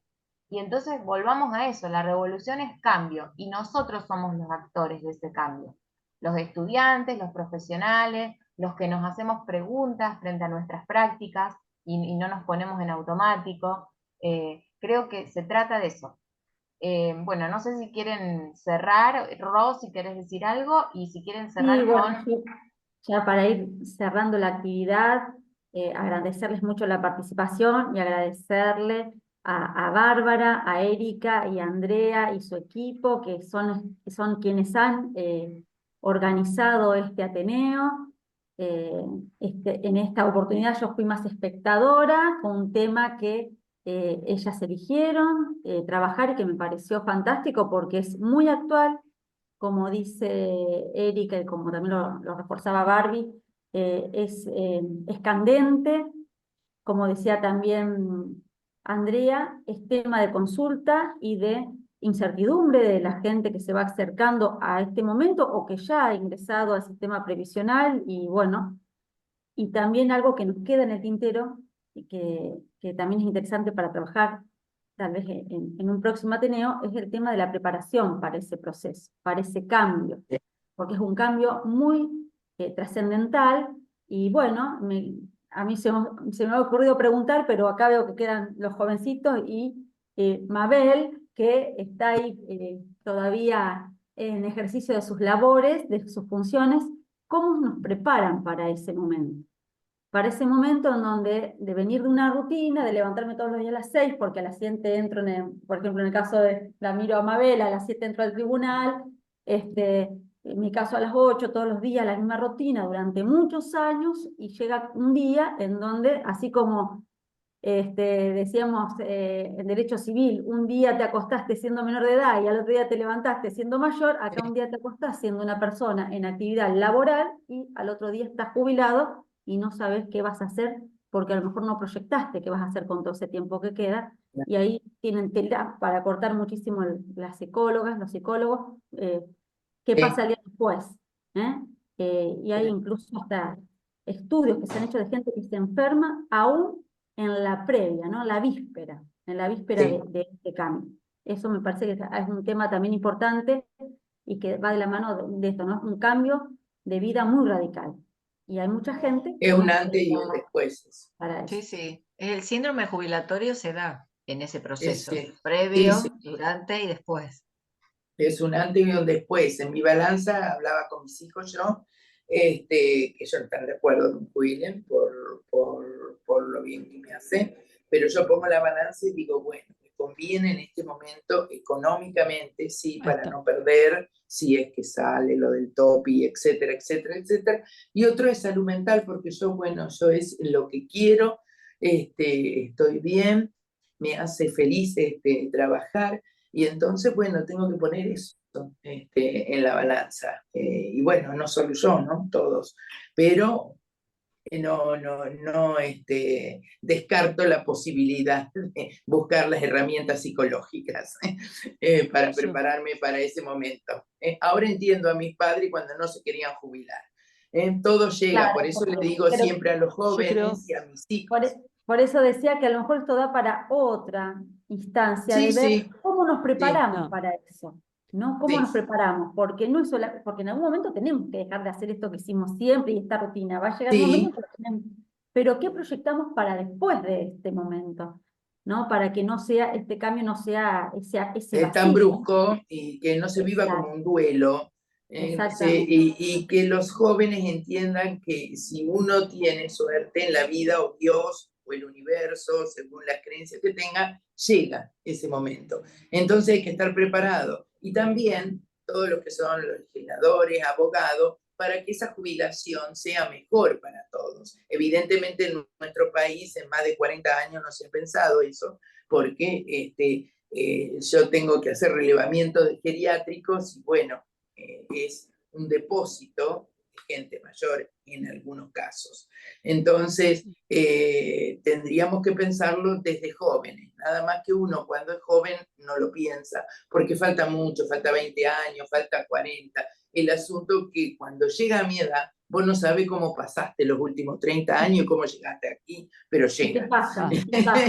Y entonces volvamos a eso, la revolución es cambio y nosotros somos los actores de ese cambio. Los estudiantes, los profesionales, los que nos hacemos preguntas frente a nuestras prácticas y no nos ponemos en automático. Creo que se trata de eso. Bueno, no sé si quieren cerrar, Ro, si quieres decir algo, y si quieren cerrar Sí, bueno, con... sí, ya para ir cerrando la actividad, agradecerles mucho la participación y agradecerle a Bárbara, a Erika y a Andrea y su equipo, que son quienes han organizado este Ateneo. En esta oportunidad yo fui más espectadora, con un tema que ellas eligieron trabajar y que me pareció fantástico porque es muy actual, como dice Erika y como también lo reforzaba Barbie, es candente, como decía también Andrea, es tema de consulta y de incertidumbre de la gente que se va acercando a este momento o que ya ha ingresado al sistema previsional y bueno, y también algo que nos queda en el tintero y que también es interesante para trabajar tal vez en un próximo Ateneo, es el tema de la preparación para ese proceso, para ese cambio, porque es un cambio muy trascendental y bueno, a mí se me ha ocurrido preguntar, pero acá veo que quedan los jovencitos y Mabel, que está ahí todavía en ejercicio de sus labores, de sus funciones, ¿cómo nos preparan para ese momento? Para ese momento en donde de venir de una rutina, de levantarme todos los días a las 6, porque a las 7 entro, por ejemplo, en el caso de la miro a Mabel, a las 7 entro al tribunal, en mi caso a las 8, todos los días la misma rutina durante muchos años, y llega un día en donde, así como decíamos en derecho civil, un día te acostaste siendo menor de edad y al otro día te levantaste siendo mayor, acá un día te acostás siendo una persona en actividad laboral y al otro día estás jubilado y no sabes qué vas a hacer porque a lo mejor no proyectaste qué vas a hacer con todo ese tiempo que queda, y ahí tienen tela para cortar muchísimo las psicólogas, los psicólogos, qué pasa el día después. ¿eh? Y hay incluso hasta estudios que se han hecho de gente que se enferma aún en la previa, ¿no? En la víspera Sí. de este cambio. Eso me parece que es un tema también importante y que va de la mano de esto, ¿no? Un cambio de vida muy radical. Y hay mucha gente Es que un no está antes y un preparada después eso. para Sí, eso. sí. El síndrome jubilatorio se da en ese proceso, Sí, previo, sí, durante y después. es un antes y un después. En mi balanza hablaba con mis hijos yo, que ellos están de acuerdo que me jubilen por lo bien que me hace, pero yo pongo la balanza y digo, bueno, me conviene en este momento económicamente, sí, Ahí para está. no perder, si es que sale lo del topi, etcétera, etcétera, etcétera. Y otro es salud mental, porque yo, bueno, yo es lo que quiero, estoy bien, me hace feliz trabajar. Y entonces, bueno, tengo que poner eso en la balanza. Y bueno, no solo yo, ¿no? Todos. Pero no descarto la posibilidad de buscar las herramientas psicológicas para Yo, prepararme para ese momento. Ahora entiendo a mis padres cuando no se querían jubilar. Todo llega, por Claro, eso le digo pero siempre a los yo creo, jóvenes y a mis Por, hijos. por eso decía que a lo mejor esto da para otra instancia Sí, de ver sí, cómo nos sí, preparamos no, para eso, ¿no? Cómo sí, nos preparamos, porque no es porque en algún momento tenemos que dejar de hacer esto que hicimos siempre y esta rutina. Va a llegar un momento sí. que pero ¿qué proyectamos para después de este momento? ¿No? Para que no sea, este cambio no sea ese Tan vacío. brusco y que no se viva como Exacto, un duelo, exactamente. y que los jóvenes entiendan que si uno tiene suerte en la vida, o Dios o el universo, según las creencias que tenga, llega ese momento. Entonces hay que estar preparado. Y también todos los que son los legisladores, abogados, para que esa jubilación sea mejor para todos. Evidentemente en nuestro país en más de 40 años no se ha pensado eso, porque yo tengo que hacer relevamiento de geriátricos y bueno, es un depósito de gente mayor en algunos casos. Entonces, tendríamos que pensarlo desde jóvenes, nada más que uno cuando es joven no lo piensa, porque falta mucho, falta 20 años, falta 40. El asunto que cuando llega a mi edad, vos no sabés cómo pasaste los últimos 30 años y cómo llegaste aquí, pero ¿Y qué llega. pasa? ah, ¿Qué pasa?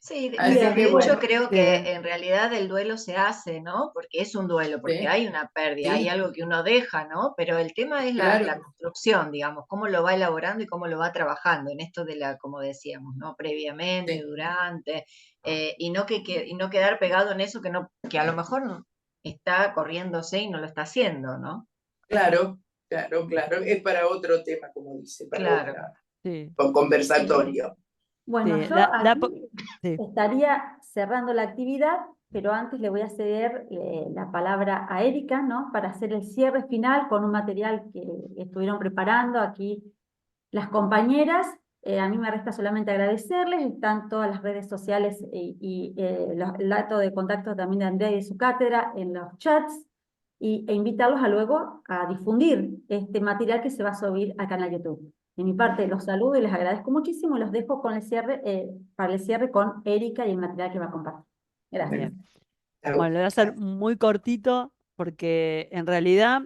Sí, Así Bien, que de hecho bueno, creo que que, en realidad el duelo se hace, ¿no? Porque es un duelo, porque sí, hay una pérdida, hay sí, algo que uno deja, ¿no? Pero el tema es la claro, construcción, digamos, cómo lo va elaborando y cómo lo va trabajando en esto de como decíamos, ¿no? Previamente, sí, durante, y y no quedar pegado en eso que a lo mejor está corriéndose y no lo está haciendo, ¿no? claro, claro, claro. Es para otro tema, como dice, para Claro. otro sí, conversatorio. Bueno, sí, yo aquí sí, estaría cerrando la actividad, pero antes le voy a ceder la palabra a Erika, ¿no? Para hacer el cierre final con un material que estuvieron preparando aquí las compañeras. A mí me resta solamente agradecerles, están todas las redes sociales el dato de contacto también de Andrea y de su cátedra en los chats, e invitarlos a luego a difundir este material que se va a subir al canal YouTube. De mi parte los saludo y les agradezco muchísimo y los dejo con el cierre, para el cierre con Erika y el material que va a compartir. Gracias. bien. Chau. Bueno, lo voy a hacer muy cortito porque en realidad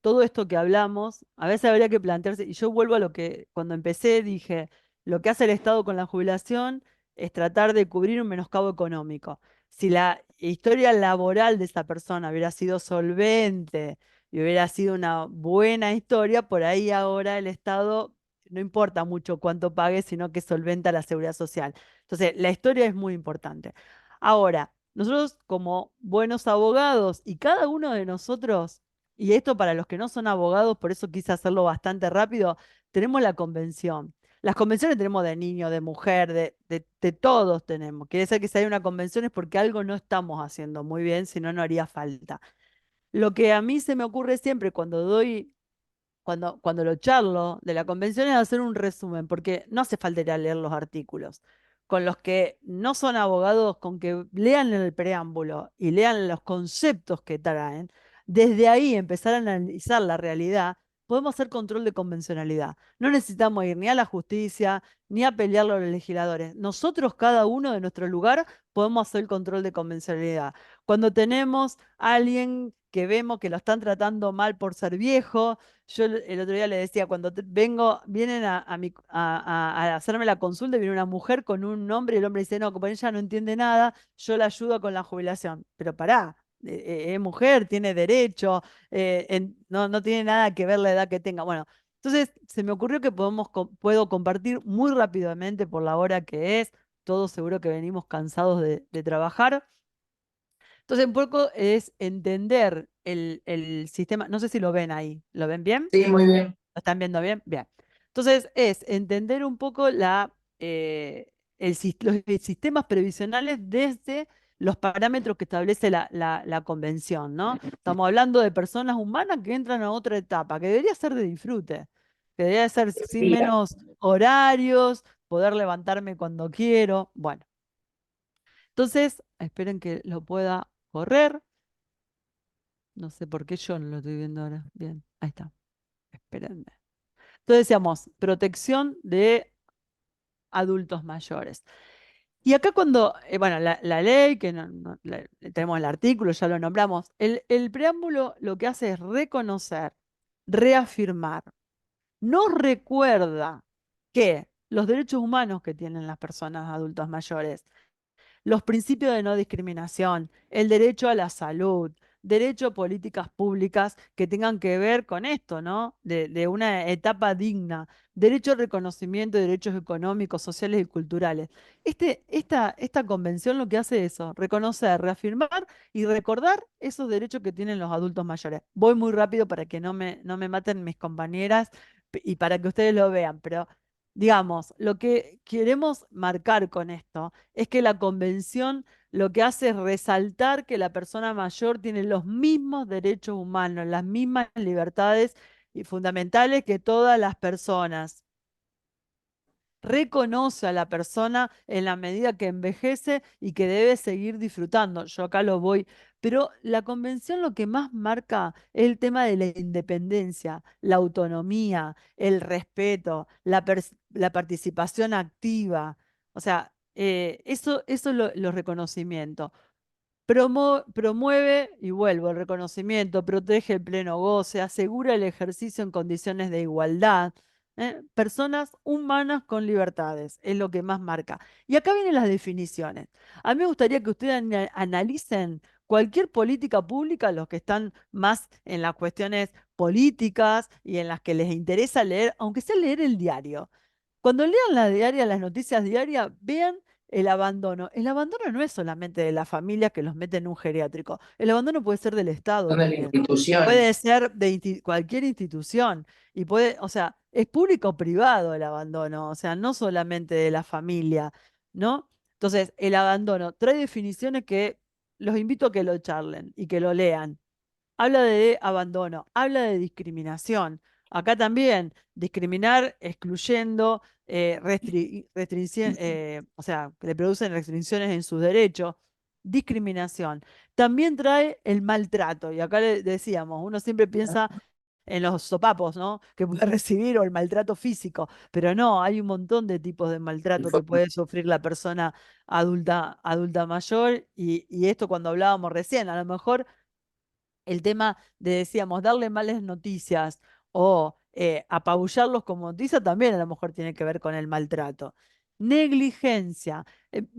todo esto que hablamos, a veces habría que plantearse, y yo vuelvo a lo que cuando empecé dije, lo que hace el Estado con la jubilación es tratar de cubrir un menoscabo económico. Si la historia laboral de esa persona hubiera sido solvente y hubiera sido una buena historia, por ahí ahora el Estado no importa mucho cuánto pague, sino que solventa la seguridad social. Entonces, la historia es muy importante. Ahora, nosotros como buenos abogados y cada uno de nosotros, y esto para los que no son abogados, por eso quise hacerlo bastante rápido, tenemos la convención. Las convenciones tenemos de niño, de mujer, de todos tenemos. Quiere decir que si hay una convención es porque algo no estamos haciendo muy bien, si no, no haría falta. Lo que a mí se me ocurre siempre cuando lo charlo de la convención es hacer un resumen, porque no hace falta ir a leer los artículos. Con los que no son abogados, con que lean el preámbulo y lean los conceptos que traen, desde ahí empezar a analizar la realidad, podemos hacer control de convencionalidad. No necesitamos ir ni a la justicia, ni a pelearlo a los legisladores. Nosotros, cada uno de nuestro lugar, podemos hacer el control de convencionalidad. Cuando tenemos a alguien que vemos que lo están tratando mal por ser viejo, yo el otro día le decía, cuando vienen a hacerme la consulta y viene una mujer con un hombre y el hombre dice, no, como ella no entiende nada, yo la ayudo con la jubilación. Pero pará, es mujer, tiene derecho, no tiene nada que ver la edad que tenga. Bueno, entonces se me ocurrió que puedo compartir muy rápidamente por la hora que es, todos seguro que venimos cansados de trabajar. Entonces, un poco es entender el sistema. No sé si lo ven ahí. ¿Lo ven bien? Sí, muy bien. ¿Lo están viendo bien? Bien. Entonces, es entender un poco los sistemas previsionales desde los parámetros que establece la convención, ¿no? Estamos hablando de personas humanas que entran a otra etapa, que debería ser de disfrute, que debería ser sin Mira, menos horarios, poder levantarme cuando quiero. Bueno, entonces, esperen que lo pueda correr. No sé por qué yo no lo estoy viendo ahora. Bien, ahí está. Espérenme. Entonces decíamos, protección de adultos mayores. Y acá cuando, bueno, la ley, que tenemos el artículo, ya lo nombramos, el preámbulo lo que hace es reconocer, reafirmar, nos recuerda que los derechos humanos que tienen las personas adultas mayores, los principios de no discriminación, el derecho a la salud, derecho a políticas públicas que tengan que ver con esto, ¿no? De una etapa digna, derecho al reconocimiento de derechos económicos, sociales y culturales. Esta convención lo que hace es eso, reconocer, reafirmar y recordar esos derechos que tienen los adultos mayores. Voy muy rápido para que no me maten mis compañeras y para que ustedes lo vean, pero digamos, lo que queremos marcar con esto es que la convención lo que hace es resaltar que la persona mayor tiene los mismos derechos humanos, las mismas libertades y fundamentales que todas las personas. Reconoce a la persona en la medida que envejece y que debe seguir disfrutando. Yo acá lo voy, pero la convención lo que más marca es el tema de la independencia, la autonomía, el respeto, la participación activa. O sea, eso es los reconocimientos. Promueve, y vuelvo, el reconocimiento, protege el pleno goce, asegura el ejercicio en condiciones de igualdad. Personas humanas con libertades, es lo que más marca. Y acá vienen las definiciones. A mí me gustaría que ustedes analicen cualquier política pública, los que están más en las cuestiones políticas y en las que les interesa leer, aunque sea leer el diario. Cuando lean la diaria, las noticias diarias, vean el abandono. El abandono no es solamente de la familia que los mete en un geriátrico. El abandono puede ser del Estado son de la también. institución. Puede ser de cualquier institución. Y o sea, es público o privado el abandono. O sea, no solamente de la familia, ¿no? Entonces, el abandono trae definiciones que los invito a que lo charlen y que lo lean. Habla de abandono, habla de discriminación. Acá también, discriminar excluyendo, o sea, que le producen restricciones en sus derechos, discriminación. También trae el maltrato, y acá le decíamos, uno siempre piensa en los sopapos, ¿no? Que puede recibir o el maltrato físico, pero no, hay un montón de tipos de maltrato que puede sufrir la persona adulta mayor, y esto cuando hablábamos recién, a lo mejor el tema de, decíamos, darle malas noticias, o apabullarlos como noticia también a lo mejor tiene que ver con el maltrato. negligencia.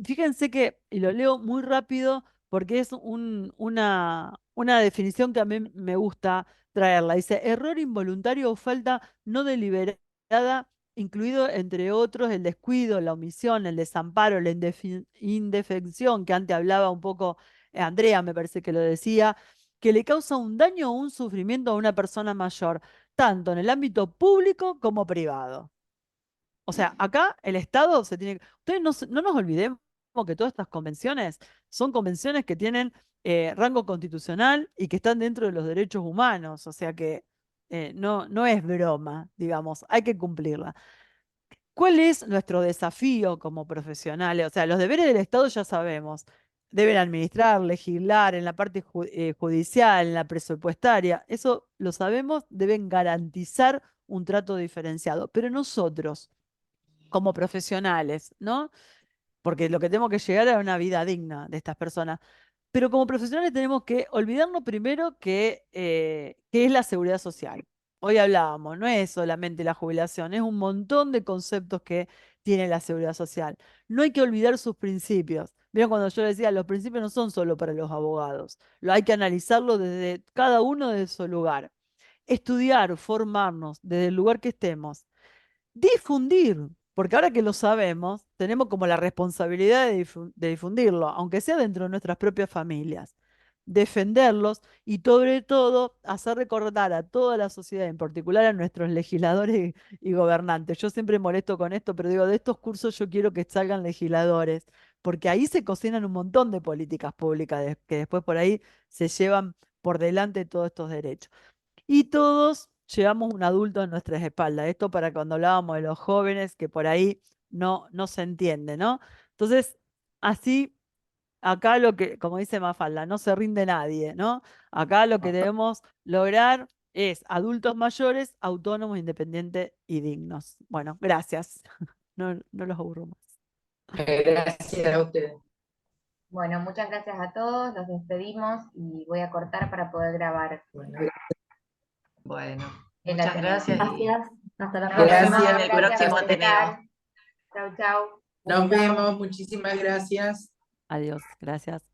Fíjense que, y lo leo muy rápido porque es una definición que a mí me gusta traerla. Dice, error involuntario o falta no deliberada, incluido entre otros el descuido, la omisión, el desamparo, la indefensión, que antes hablaba un poco Andrea, me parece que lo decía, que le causa un daño o un sufrimiento a una persona mayor, tanto en el ámbito público como privado. O sea, acá el Estado se tiene que... Ustedes no nos olvidemos que todas estas convenciones son convenciones que tienen rango constitucional y que están dentro de los derechos humanos. O sea que no es broma, digamos, hay que cumplirla. ¿Cuál es nuestro desafío como profesionales? O sea, los deberes del Estado ya sabemos. Deben administrar, legislar en la parte judicial, en la presupuestaria. Eso lo sabemos, deben garantizar un trato diferenciado. Pero nosotros, como profesionales, ¿no? Porque lo que tenemos que llegar a una vida digna de estas personas. Pero como profesionales tenemos que olvidarnos primero que es la seguridad social. Hoy hablábamos, no es solamente la jubilación, es un montón de conceptos que tiene la seguridad social. No hay que olvidar sus principios. Vieron cuando yo decía, los principios no son solo para los abogados, lo hay que analizarlo desde cada uno de su lugar. Estudiar, formarnos desde el lugar que estemos. Difundir, porque ahora que lo sabemos, tenemos como la responsabilidad de difundirlo, aunque sea dentro de nuestras propias familias. Defenderlos y sobre todo hacer recordar a toda la sociedad, en particular a nuestros legisladores y gobernantes. Yo siempre molesto con esto, pero digo, de estos cursos yo quiero que salgan legisladores, porque ahí se cocinan un montón de políticas públicas que después por ahí se llevan por delante todos estos derechos. Y todos llevamos un adulto en nuestras espaldas. Esto para cuando hablábamos de los jóvenes, que por ahí no se entiende, ¿no? Entonces, así, acá lo que, como dice Mafalda, no se rinde nadie, ¿no? Acá lo que debemos lograr es adultos mayores, autónomos, independientes y dignos. Bueno, gracias. No los aburro más. Gracias a ustedes. Bueno, muchas gracias a todos, los despedimos y voy a cortar para poder grabar. Bueno, El muchas Ateneo. gracias. Gracias. Hasta la Nos próxima. vemos, en el gracias próximo por Ateneo. estar. Chau, chau. Nos vemos, muchísimas gracias. Adiós, gracias.